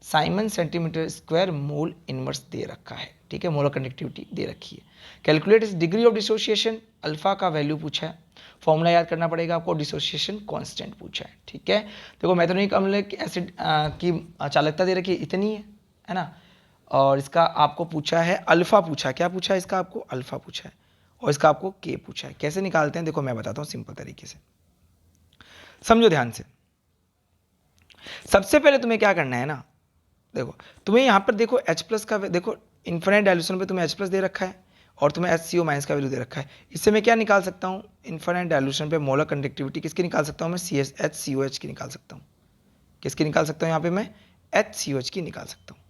[SPEAKER 1] siemens centimetre square mole inverse दे रखा है। ठीक है, मोलर कंडक्टिविटी दे रखी है। Calculate degree of dissociation, alpha का वैल्यू पूछा है, फॉर्मूला याद करना पड़ेगा आपको, डिसोसिएशन कांस्टेंट पूछा है। ठीक है, देखो मैथनोइक अम्ल एसिड की चालकता दे रखी है इतनी है ना, और इसका आपको पूछा है अल्फा पूछा है। क्या पूछा है इसका आपको? अल्फा पूछा है, और इसका आपको के पूछा है। कैसे निकालते हैं देखो मैं बताता हूँ सिंपल तरीके से, समझो ध्यान से। सबसे पहले तुम्हें क्या करना है ना, देखो तुम्हें यहाँ पर देखो H प्लस का, देखो इन्फिनिट डाइल्यूशन पे तुम्हें H प्लस दे रखा है और तुम्हें HCO माइनस का वैल्यू दे रखा है। इससे मैं क्या निकाल सकता हूँ? इन्फिनिट डाइल्यूशन पे मोलर कंडक्टिविटी किसकी निकाल सकता हूँ मैं? HCOH की निकाल सकता हूँ। किसकी निकाल सकता हूँ यहाँ पे मैं? HCOH की निकाल सकता हूँ।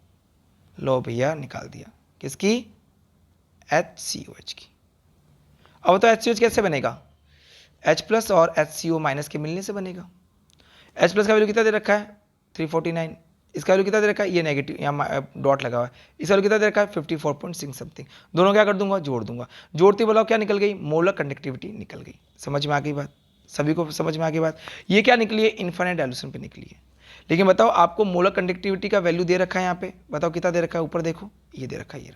[SPEAKER 1] लो भैया निकाल दिया। किसकी? HCOH की। अब तो HCOH कैसे बनेगा? H प्लस और HCO माइनस के मिलने से बनेगा। H प्लस का वैल्यू कितना दे रखा है? 349। इसका वैल्यू कितना दे रखा है? ये नेगेटिव यहाँ डॉट लगा हुआ है। इसका वैल्यू कितना दे रखा है? 54.6 समथिंग। दोनों क्या कर दूंगा? जोड़ दूंगा। जोड़ते बोला क्या निकल गई? मोलर कंडक्टिविटी निकल गई। समझ में आ गई बात? सभी को समझ में आ गई बात? ये क्या निकली है? इन्फिनिट डाइल्यूशन पे निकली है। लेकिन बताओ आपको मोलर कंडक्टिविटी का वैल्यू दे रखा है यहाँ पे, बताओ कितना दे रखा है? ऊपर देखो ये दे रखा है, ये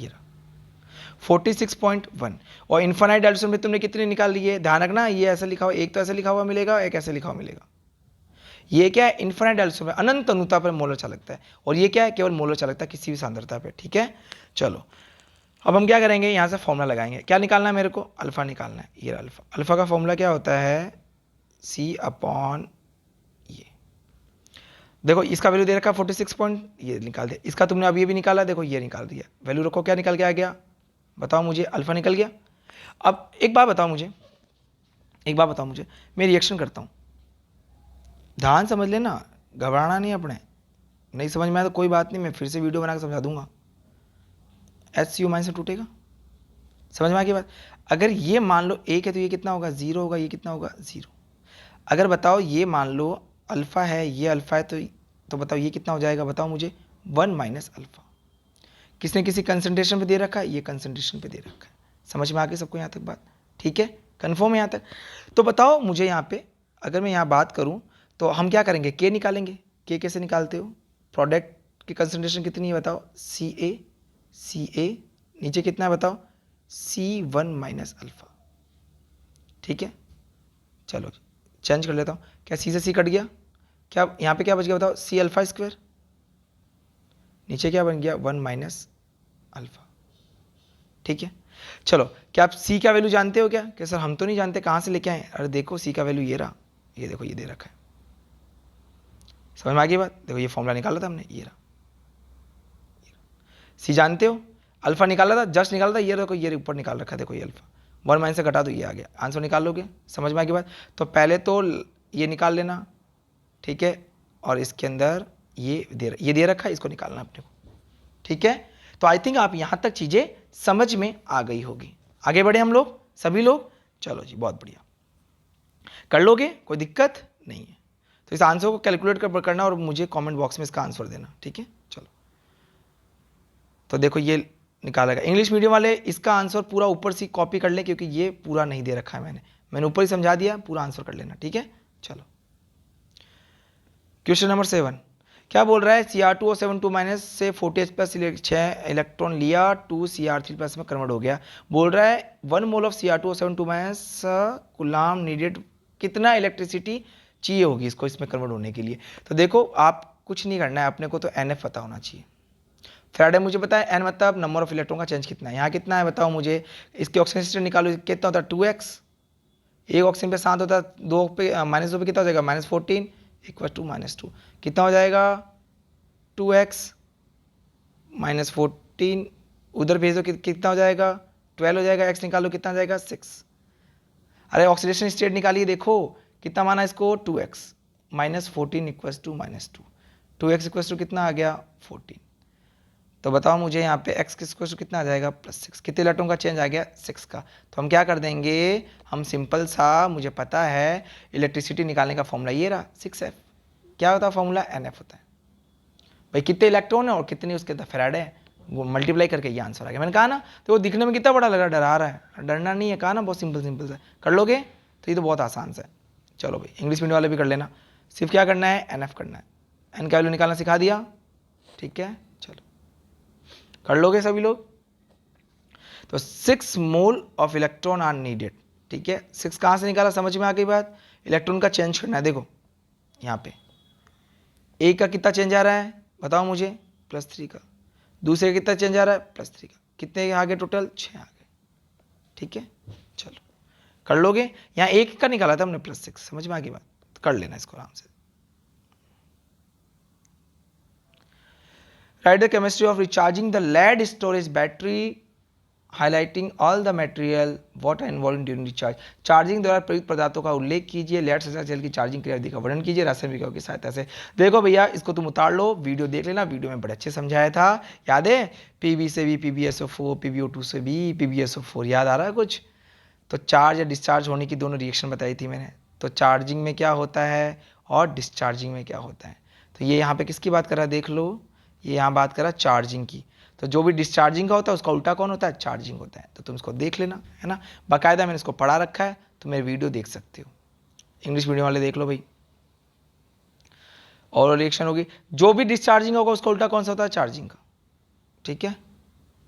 [SPEAKER 1] रहा 46.1। और इन्फिनिट डाइल्यूशन में तुमने कितने निकाल लिए? ध्यान रखना ये ऐसा लिखा हुआ, एक तो ऐसा लिखा हुआ मिलेगा, एक ऐसे लिखा हुआ मिलेगा। ये क्या है? इन्फिनिट डाइल्यूशन में अनंत अनुता पर मोलर चालकता है, और ये क्या है? केवल मोलर चालकता किसी भी सांद्रता पे। ठीक है, चलो अब हम क्या करेंगे, यहां से फॉर्मूला लगाएंगे। क्या निकालना है मेरे को? अल्फा निकालना है। ये अल्फा, अल्फा का फॉर्मूला क्या होता है? C अपॉन ये। देखो इसका वैल्यू दे रखा 46 पॉइंट, ये निकाल दिया। इसका तुमने अब ये भी निकाला, देखो ये निकाल दिया। वैल्यू रखो, क्या निकल के आ गया? बताओ मुझे, अल्फा निकल गया। अब एक बात बताओ मुझे, मैं रिएक्शन करता हूं, ध्यान समझ लेना, घबराना नहीं अपने। नहीं समझ में आया तो कोई बात नहीं, मैं फिर से वीडियो बना के समझा दूंगा। HCO माइनस से टूटेगा। समझ में आ गई बात? अगर ये मान लो एक है तो ये कितना होगा? 0 होगा। ये कितना होगा? 0। अगर बताओ ये मान लो अल्फा है, ये अल्फा है, तो बताओ ये कितना हो जाएगा? बताओ मुझे, 1 माइनस अल्फा। किसने किसी कंसंट्रेशन पे दे रखा है? ये कंसंट्रेशन पे दे रखा है। समझ में आ गई सबको यहाँ तक बात? ठीक है, कन्फर्म है यहाँ तक? तो बताओ मुझे यहाँ पे, अगर मैं यहाँ बात करूँ तो हम क्या करेंगे? के निकालेंगे। के कैसे निकालते हो? प्रोडक्ट की कंसंट्रेशन कितनी है बताओ? Ca नीचे कितना है बताओ? C1 minus alpha. ठीक है, चलो चेंज कर लेता हूँ। क्या C से C कट गया? क्या यहाँ पे क्या बच गया बताओ? C alpha square. नीचे क्या बन गया? 1 माइनस अल्फा। ठीक है, चलो क्या आप C का वैल्यू जानते हो क्या? कि सर हम तो नहीं जानते, कहाँ से लेके आए? अरे देखो C का वैल्यू ये रहा, ये देखो ये दे रखा है। समझ में आ गई बात? देखो ये फॉर्मूला निकाला था हमने, ये रहा। C जानते हो? अल्फा निकाला था, जस्ट निकाला था, ये देखो ये ऊपर निकाल रखा है। देखो ये अल्फा 1 माइनस से घटा दो, ये आ गया। आंसर निकाल लोगे? समझ में आ गई बात? तो पहले तो ये निकाल लेना, ठीक है, और इसके अंदर ये दे रखा है, इसको निकालना अपने को। ठीक है, तो आई थिंक आप यहां तक चीजें समझ में आ गई होगी। आगे बढ़े हम लोग, सभी लोग। चलो जी, बहुत बढ़िया, कर लोगे, कोई दिक्कत नहीं है। तो इस आंसर को कैलकुलेट करना और मुझे कमेंट बॉक्स में इसका आंसर देना। ठीक है, चलो तो देखो ये निकाला गया। इंग्लिश मीडियम वाले इसका आंसर पूरा ऊपर से कॉपी कर लें, क्योंकि ये पूरा नहीं दे रखा है मैंने ऊपर ही समझा दिया, पूरा आंसर कर लेना। ठीक है, चलो क्वेश्चन नंबर 7 क्या बोल रहा है? Cr2O72 माइनस से 40H प्लस 6 इलेक्ट्रॉन लिया, 2 Cr3 प्लस में कन्वर्ट हो गया। बोल रहा है 1 mole of Cr2O72 minus coulomb needed, कितना इलेक्ट्रिसिटी चाहिए होगी इसको इसमें कन्वर्ट होने के लिए? तो देखो आप कुछ नहीं करना है, अपने को तो NF पता होना चाहिए। फैराडे मुझे पता है n मतलब नंबर ऑफ इलेक्ट्रॉन का चेंज कितना है। यहाँ कितना है बताओ मुझे? इसके ऑक्सीजन स्टेट निकालो, कितना होता है? 2x। एक ऑक्सीजन पे 7 होता है, 2 पे -2 पे कितना हो जाएगा? -14 इक्वल टू -2। कितना हो जाएगा? 2x -14 उधर भेज दो, कितना हो जाएगा? 12 हो जाएगा। x निकालो, कितना हो जाएगा? 6। अरे ऑक्सीडेशन स्टेट निकालिए, देखो कितना माना इसको? 2x -14 equal to -2। 2x equal to कितना आ गया? 14। तो बताओ मुझे यहाँ पे x किसको कितना आ जाएगा? +6। कितने इलेक्ट्रॉन का चेंज आ गया? 6 का। तो हम क्या कर देंगे? हम सिंपल सा, मुझे पता है इलेक्ट्रिसिटी निकालने का फॉर्मूला ये रहा 6F। क्या होता है फॉर्मूला, NF होता है। भाई कितने इलेक्ट्रॉन है और कितनी उसके अंदर फेराड है, वो मल्टीप्लाई करके ये आंसर आ गया। मैंने कहा ना, तो वो दिखने में कितना बड़ा लगा, डरा रहा है, डरना नहीं है, कहा ना बहुत सिंपल सिंपल सा कर लोगे, तो ये तो बहुत आसान सा है। चलो भाई इंग्लिश मीडियम वाले भी कर लेना, सिर्फ क्या करना है, NF करना है, एन का वैल्यू निकालना सिखा दिया, ठीक है। चलो कर लोगे सभी लोग। तो 6 mole of electron are needed, ठीक है। 6 कहाँ से निकाला, समझ में आ गई बात। इलेक्ट्रॉन का चेंज करना है, देखो यहाँ पे एक का कितना चेंज आ रहा है बताओ मुझे, +3 का, दूसरे का कितना चेंज आ रहा है, +3 का, कितने आ गए टोटल, 6 आ गए, ठीक है। चलो कर लोगे, यहाँ एक का निकाला था हमने +6, समझ में आ गई बात, तो कर लेना इसको आराम से। Write the chemistry of recharging the lead storage battery highlighting all the material what are involve during recharge. Charging द्वारा प्रयुक्त पदार्थों का उल्लेख कीजिए, लेड संचार सेल की चार्जिंग क्रियाविधि का वर्णन कीजिए रासायनिक विज्ञान की सहायता से। देखो भैया इसको तुम उतार लो, वीडियो देख लेना, वीडियो में बड़े अच्छे समझाया था, याद है, पीवी से भी PbSO4, PbO2 से भी PbSO4, याद आ रहा है कुछ। तो चार्ज या डिस्चार्ज होने की दोनों रिएक्शन बताई थी मैंने। तो चार्जिंग में क्या होता है और डिस्चार्जिंग में क्या होता है। तो ये यहाँ पे किसकी बात कर रहा है, देख लो, ये यहाँ बात कर रहा है चार्जिंग की। तो जो भी डिस्चार्जिंग का होता है उसका उल्टा कौन होता है, चार्जिंग होता है। तो तुम इसको देख लेना, है ना, बाकायदा मैंने इसको पढ़ा रखा है, तो मेरे वीडियो देख सकते हो, इंग्लिश मीडियम वाले देख लो भाई। और रिएक्शन होगी, जो भी डिस्चार्जिंग होगा उसका उल्टा कौन सा होता है, चार्जिंग का, ठीक है।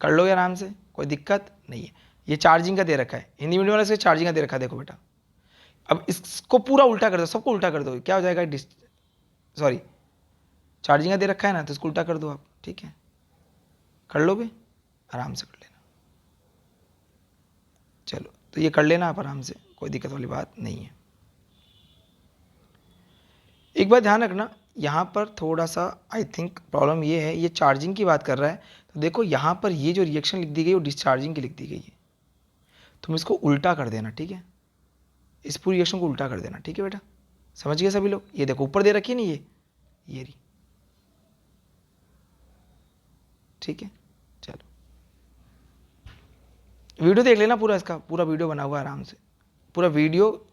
[SPEAKER 1] कर लोगे आराम से, कोई दिक्कत नहीं है। ये चार्जिंग का दे रखा है, हिंदी मीडियम वाले से चार्जिंग का दे रखा है, देखो बेटा। अब इसको पूरा उल्टा कर दो, सबको उल्टा कर दो, क्या हो जाएगा, सॉरी चार्जिंग का दे रखा है ना, तो इसको उल्टा कर दो आप, ठीक है। कर लोगे, आराम से कर लेना। चलो तो ये कर लेना आप आराम से, कोई दिक्कत वाली बात नहीं है। एक बात ध्यान रखना, यहाँ पर थोड़ा सा आई थिंक प्रॉब्लम ये है, ये चार्जिंग की बात कर रहा है, तो देखो यहाँ पर ये जो रिएक्शन लिख दी गई वो डिस्चार्जिंग की लिख दी गई है, तुम इसको उल्टा कर देना, ठीक है। इस पूरी रिएक्शन को उल्टा कर देना, ठीक है बेटा, समझ गए सभी लोग। ये देखो ऊपर दे रखी है ना, ये रही, ठीक है। चलो वीडियो देख लेना पूरा, इसका पूरा वीडियो बना हुआ है, आराम से पूरा वीडियो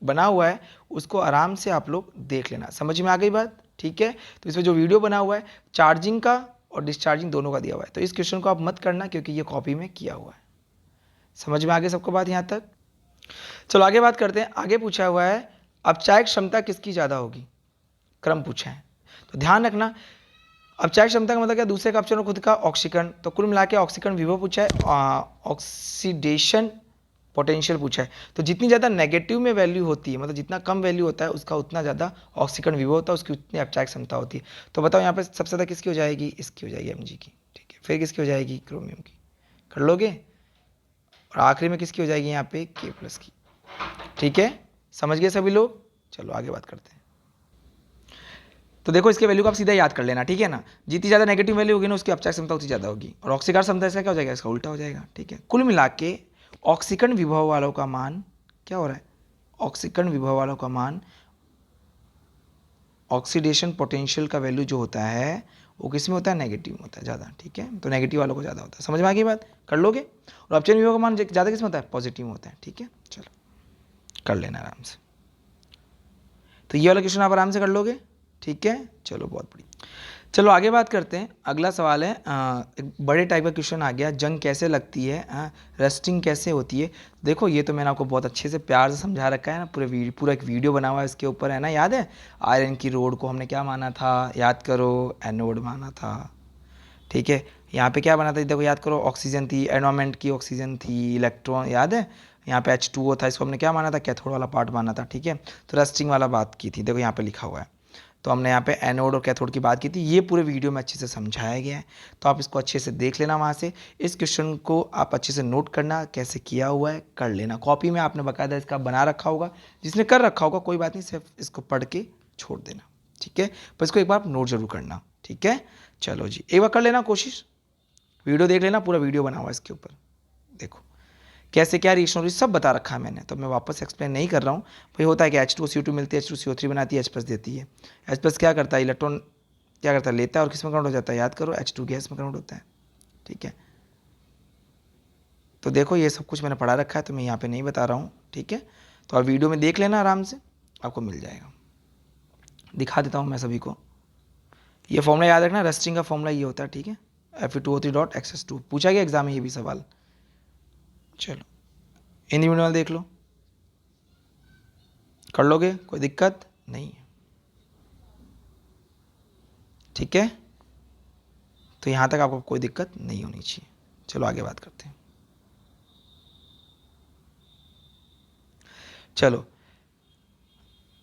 [SPEAKER 1] बना हुआ है, उसको आराम से आप लोग देख लेना, समझ में आ गई बात, ठीक है। तो इसमें जो वीडियो बना हुआ है चार्जिंग का और डिस्चार्जिंग दोनों का दिया हुआ है, तो इस क्वेश्चन को आप मत करना क्योंकि ये कॉपी में किया हुआ है। समझ में आ गई सबको बात यहाँ तक। चलो आगे बात करते हैं। आगे पूछा हुआ है अपचायक क्षमता किसकी ज़्यादा होगी, क्रम पूछा है, तो ध्यान रखना। अपचायक क्षमता का मतलब क्या, दूसरे का अपचरण खुद का ऑक्सीकरण, तो कुल मिला के ऑक्सीकरण विभव पूछा है, ऑक्सीडेशन पोटेंशियल पूछा है। तो जितनी ज़्यादा नेगेटिव में वैल्यू होती है, मतलब जितना कम वैल्यू होता है उसका उतना ज़्यादा ऑक्सीकरण विभव होता है, उसकी उतनी अपचायक क्षमता होती है। तो बताओ यहाँ पे सबसे ज़्यादा किसकी हो जाएगी, इसकी हो जाएगी Mg की, ठीक है। फिर किसकी हो जाएगी, क्रोमियम की, कर लोगे। और आखिरी में किसकी हो जाएगी यहाँ पे, K+ की, ठीक है। समझ गए सभी लोग। चलो आगे बात करते हैं। तो देखो इसके वैल्यू को आप सीधा याद कर लेना, ठीक है ना। जितनी ज़्यादा नेगेटिव वैल्यू होगी ना उसकी अपचायक क्षमता उतनी ज़्यादा होगी, और ऑक्सीकरण क्षमता इसका क्या हो जाएगा, इसका उल्टा हो जाएगा, ठीक है। कुल मिला के ऑक्सीकरण विभव वालों का मान क्या हो रहा है, ऑक्सीकरण विभव वालों का मान, ऑक्सीडेशन पोटेंशियल का वैल्यू जो होता है वो किस में होता है, नेगेटिव में होता है ज़्यादा, ठीक है। तो नेगेटिव वालों को ज़्यादा होता है, समझ में आ गई बात, कर लोगे। और अपचयन विभव का मान ज़्यादा किस में होता है, पॉजिटिव में होता है, ठीक है। चलो कर लेना आराम से। तो ये वाला क्वेश्चन आप आराम से कर लोगे, ठीक है। चलो बहुत बढ़िया। चलो आगे बात करते हैं। अगला सवाल है, एक बड़े टाइप का क्वेश्चन आ गया, जंग कैसे लगती है, रस्टिंग कैसे होती है। देखो ये तो मैंने आपको बहुत अच्छे से प्यार से समझा रखा है ना, पूरा एक वीडियो बना हुआ है इसके ऊपर, है ना, याद है। आयरन की रोड को हमने क्या माना था, याद करो, एनोड माना था, ठीक है। यहाँ पे क्या बना था, देखो याद करो, ऑक्सीजन थी, एनवायरमेंट की ऑक्सीजन थी, इलेक्ट्रॉन, याद है। यहाँ पे H2O था, इसको हमने क्या माना था, कैथोड वाला पार्ट माना था, ठीक है। तो रस्टिंग वाला बात की थी, देखो यहाँ पे लिखा हुआ है। तो हमने यहाँ पे एनोड और कैथोड की बात की थी, ये पूरे वीडियो में अच्छे से समझाया गया है, तो आप इसको अच्छे से देख लेना वहाँ से। इस क्वेश्चन को आप अच्छे से नोट करना, कैसे किया हुआ है कर लेना, कॉपी में आपने बाकायदा इसका बना रखा होगा, जिसने कर रखा होगा कोई बात नहीं, सिर्फ इसको पढ़ के छोड़ देना, ठीक है। पर इसको एक बार आप नोट जरूर करना, ठीक है। चलो जी एक बार कर लेना कोशिश, वीडियो देख लेना, पूरा वीडियो बना हुआ है इसके ऊपर, देखो कैसे क्या रिएक्शन हो रही है सब बता रखा है मैंने, तो मैं वापस एक्सप्लेन नहीं कर रहा हूँ। भाई होता है कि H2CO2 मिलती है, H2CO3 बनाती है, H+ देती है। H+ क्या करता है, इलेक्ट्रॉन क्या करता है, लेता है और किस में कन्वर्ट हो जाता है, याद करो, H2 गैस में कन्वर्ट होता है, ठीक है। तो देखो ये सब कुछ मैंने पढ़ा रखा है, तो मैं यहाँ पे नहीं बता रहा हूँ, ठीक है। तो आप वीडियो में देख लेना आराम से, आपको मिल जाएगा। दिखा देता हूँ मैं सभी को। ये फॉर्मूला याद रखना, रस्टिंग का फॉर्मूला ये होता है, ठीक है, Fe2O3.xs2 पूछा गया एग्जाम में ये भी सवाल। चलो इंडिविजुअल देख लो, कर लोगे, कोई दिक्कत नहीं है, ठीक है। तो यहाँ तक आपको कोई दिक्कत नहीं होनी चाहिए। चलो आगे बात करते हैं। चलो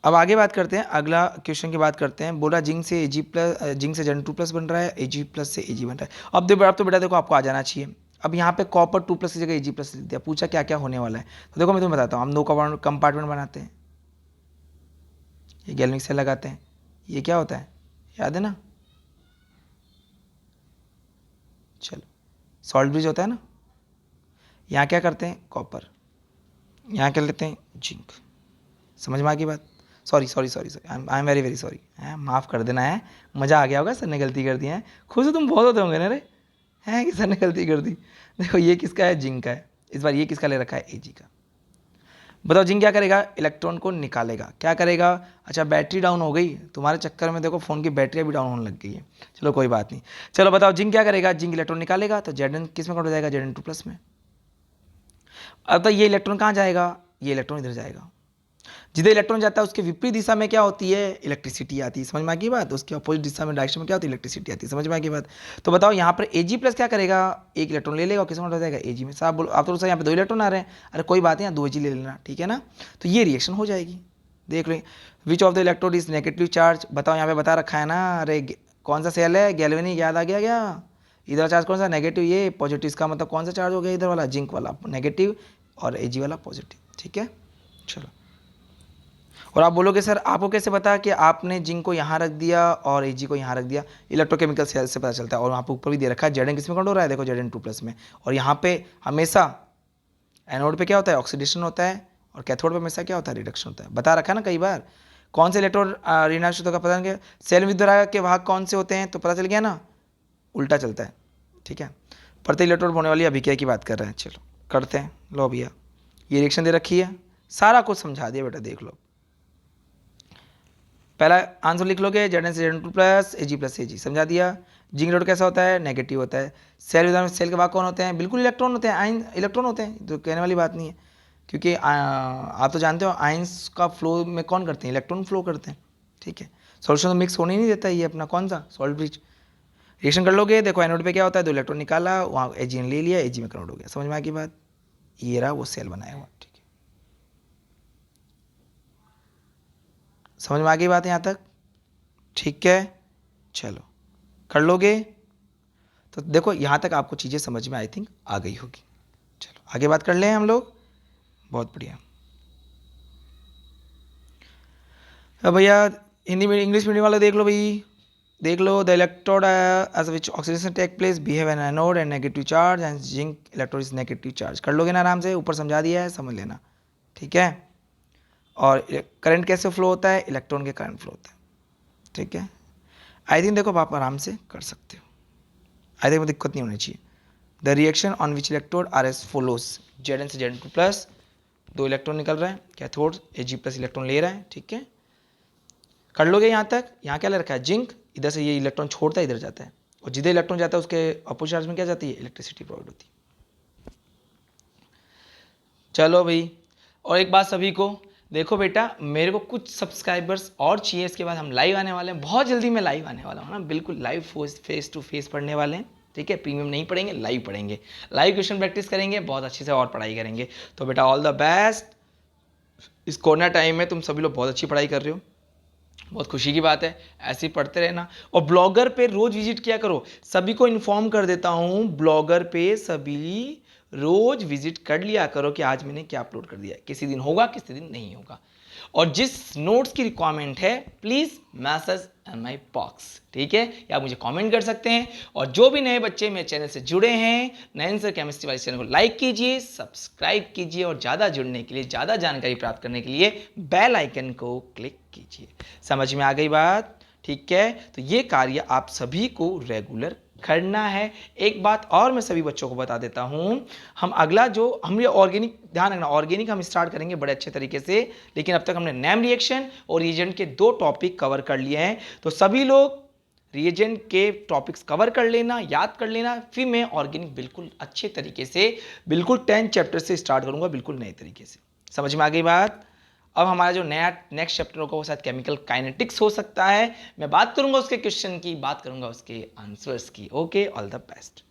[SPEAKER 1] अब आगे बात करते हैं, अगला क्वेश्चन की बात करते हैं। बोला जिंक से Ag प्लस, जिंक से Zn2+ बन रहा है, Ag प्लस से Ag बन रहा है। अब तो बेटा देखो आपको आ जाना चाहिए। अब यहाँ पे कॉपर 2+ की जगह Ag+ लिख दिया, पूछा क्या क्या होने वाला है। तो देखो मैं तुम्हें बताता हूँ, हम 2 कंपार्टमेंट बनाते हैं, ये गैल्वेनिक सेल लगाते हैं, ये क्या होता है याद है ना, चलो सॉल्ट ब्रिज होता है ना। यहाँ क्या करते हैं कॉपर, यहाँ क्या लेते हैं जिंक। समझ में आ गई बात? Sorry I am very sorry, माफ़ कर देना है, मज़ा आ गया होगा, सर ने गलती कर दी है। खुश हो तुम बहुत होते होंगे ना रे, हैं कि सर ने गलती कर दी। देखो ये किसका है, जिंक का है। इस बार ये किसका ले रखा है, Ag का। बताओ जिंक क्या करेगा, इलेक्ट्रॉन को निकालेगा। क्या करेगा, अच्छा बैटरी डाउन हो गई तुम्हारे चक्कर में, देखो फ़ोन की बैटरी भी डाउन होने लग गई है। चलो कोई बात नहीं। चलो बताओ जिंक क्या करेगा, जिंक इलेक्ट्रॉन निकालेगा, तो Zn किस में कट हो जाएगा, Zn2+ में। अब तो ये इलेक्ट्रॉन कहाँ जाएगा, ये इलेक्ट्रॉन इधर जाएगा। जिधर इलेक्ट्रॉन जाता है उसके विपरीत दिशा में क्या होती है, इलेक्ट्रिसिटी आती है। समझ में आ गई बात? उसके अपोजिट दिशा में, डायरेक्शन में क्या होती है, इलेक्ट्रिसिटी आती है। समझ में आ गई बात? तो बताओ यहाँ पर Ag+ क्या करेगा, एक इलेक्ट्रॉन ले लेगा और किसमें हो जाएगा, Ag में। साहब बोलो, आप तो सर यहाँ पे 2 इलेक्ट्रॉन आ रहे हैं, अरे कोई बात नहीं, यहाँ 2 Ag ले लेना, ठीक है ना। तो ये रिएक्शन हो जाएगी। देख लो, which of the electrode is negative charge. बताओ यहाँ पे बता रखा है ना, अरे कौन सा सेल है, गैल्वेनिक, याद आ गया क्या। इधर चार्ज कौन सा, नेगेटिव, ये पॉजिटिव, इसका मतलब कौन सा चार्ज हो गया, इधर वाला जिंक वाला नेगेटिव और Ag वाला पॉजिटिव, ठीक है। चलो, और आप बोलोगे सर आपको कैसे पता कि आपने जिंक को यहाँ रख दिया और Ag को यहाँ रख दिया। इलेक्ट्रोकेमिकल सेल से पता चलता है। और वहाँ पर ऊपर भी दे रखा है Zn किस में कट हो रहा है, देखो Zn2+ में। और यहाँ पे हमेशा एनोड पे क्या होता है, ऑक्सीडेशन होता है, और कैथोड पे हमेशा क्या होता है, रिडक्शन होता है। बता रखा है ना कई बार। कौन से इलेक्ट्रॉन ऋणांश का पता नहीं, सेल विद्युत के भाग कौन से होते हैं, तो पता चल गया ना, उल्टा चलता है, ठीक है। प्रति इलेक्ट्रोड होने वाली अभिक्रिया की बात कर रहे हैं। चलो करते हैं। लो भैया ये रिएक्शन दे रखी है, सारा कुछ समझा दिया बेटा, देख लो। पहला आंसर लिख लोगे, Zn से Zn2+, Ag+Ag, समझा दिया। जिंक इलेक्ट्रोड कैसा होता है, नेगेटिव होता है। सेल विद्युत में सेल के भाग कौन होते हैं, बिल्कुल इलेक्ट्रॉन होते हैं, आयन इलेक्ट्रॉन होते हैं, तो कहने वाली बात नहीं है। क्योंकि आप तो जानते हो आयंस का फ्लो में कौन करते हैं, इलेक्ट्रॉन फ्लो करते हैं, ठीक है। सॉल्यूशन तो मिक्स होने ही नहीं देता ये अपना कौन सा, सॉल्ट ब्रिज। रिएक्शन कर लोगे, देखो एनोड पे क्या होता है, 2 इलेक्ट्रॉन निकाला, वहाँ Ag ले लिया, Ag में कन्वर्ट हो गया। समझ में आ गई बात? ये रहा वो सेल बनाया हुआ, ठीक है। समझ में आ गई बात यहाँ तक, ठीक है। चलो कर लोगे, तो देखो यहाँ तक आपको चीज़ें समझ में आई थिंक आ गई होगी। चलो आगे बात कर लें हम लोग, बहुत बढ़िया। अब भैया हिंदी में, इंग्लिश मीडियम वाले देख लो भाई, देख लो। The electrode as which oxidation take place behave an anode and negative charge and zinc electrode is negative charge. कर लोगे ना आराम से, ऊपर समझा दिया है, समझ लेना, ठीक है। और करंट कैसे फ्लो होता है, इलेक्ट्रॉन के करंट फ्लो होता है, ठीक है। आई थिंक देखो आप आराम से कर सकते हो, आई थिंक दिक्कत नहीं होनी चाहिए। The reaction on which electrode R S follows, Zn से Zn2+, 2 इलेक्ट्रॉन निकल रहा है, कैथोड Ag+ इलेक्ट्रॉन ले रहा है, ठीक है। कर लोगे यहाँ तक। यहाँ क्या ले रखा है, जिंक, इधर से ये इलेक्ट्रॉन छोड़ता है, इधर जाता है, और जिधर इलेक्ट्रॉन जाता है उसके अपोजिट चार्ज में क्या जाती है, इलेक्ट्रिसिटी प्रोवाइड होती है। चलो भाई, और एक बात सभी को, देखो बेटा मेरे को कुछ सब्सक्राइबर्स और चाहिए, इसके बाद हम लाइव आने वाले हैं, बहुत जल्दी मैं लाइव आने वाला हूँ ना, बिल्कुल लाइव फेस टू फेस पढ़ने वाले हैं, ठीक है। प्रीमियम नहीं पढ़ेंगे, लाइव पढ़ेंगे, लाइव क्वेश्चन प्रैक्टिस करेंगे, बहुत अच्छे से और पढ़ाई करेंगे। तो बेटा ऑल द बेस्ट। इस कोरोना टाइम में तुम सभी लोग बहुत अच्छी पढ़ाई कर रहे हो, बहुत खुशी की बात है, ऐसे ही पढ़ते रहना। और ब्लॉगर पे रोज विजिट किया करो, सभी को इन्फॉर्म कर देता हूँ, ब्लॉगर पे सभी रोज विजिट कर लिया करो कि आज मैंने क्या अपलोड कर दिया। किसी दिन होगा, किसी दिन नहीं होगा। और जिस नोट्स की रिक्वायरमेंट है please message in my box, ठीक है, या आप मुझे कमेंट कर सकते हैं। और जो भी नए बच्चे मेरे चैनल से जुड़े हैं, नयन सर केमिस्ट्री वाले चैनल को लाइक कीजिए, सब्सक्राइब कीजिए, और ज़्यादा जुड़ने के लिए, ज़्यादा जानकारी प्राप्त करने के लिए बेल आइकन को क्लिक कीजिए। समझ में आ गई बात, ठीक है। तो ये कार्य आप सभी को रेगुलर करना है। एक बात और मैं सभी बच्चों को बता देता हूं, हम अगला जो हम ये ऑर्गेनिक, ध्यान रखना ऑर्गेनिक हम स्टार्ट करेंगे बड़े अच्छे तरीके से, लेकिन अब तक हमने नेम रिएक्शन और रिएजेंट के 2 टॉपिक कवर कर लिए हैं। तो सभी लोग रिएजेंट के टॉपिक्स कवर कर लेना, याद कर लेना, फिर मैं ऑर्गेनिक बिल्कुल अच्छे तरीके से बिल्कुल 10 चैप्टर से स्टार्ट करूंगा, बिल्कुल नए तरीके से। समझ में आ गई बात? अब हमारा जो नया नेक्स्ट चैप्टर होगा वो शायद केमिकल काइनेटिक्स हो सकता है। मैं बात करूंगा उसके क्वेश्चन की, बात करूंगा उसके आंसर्स की। Okay, all the best.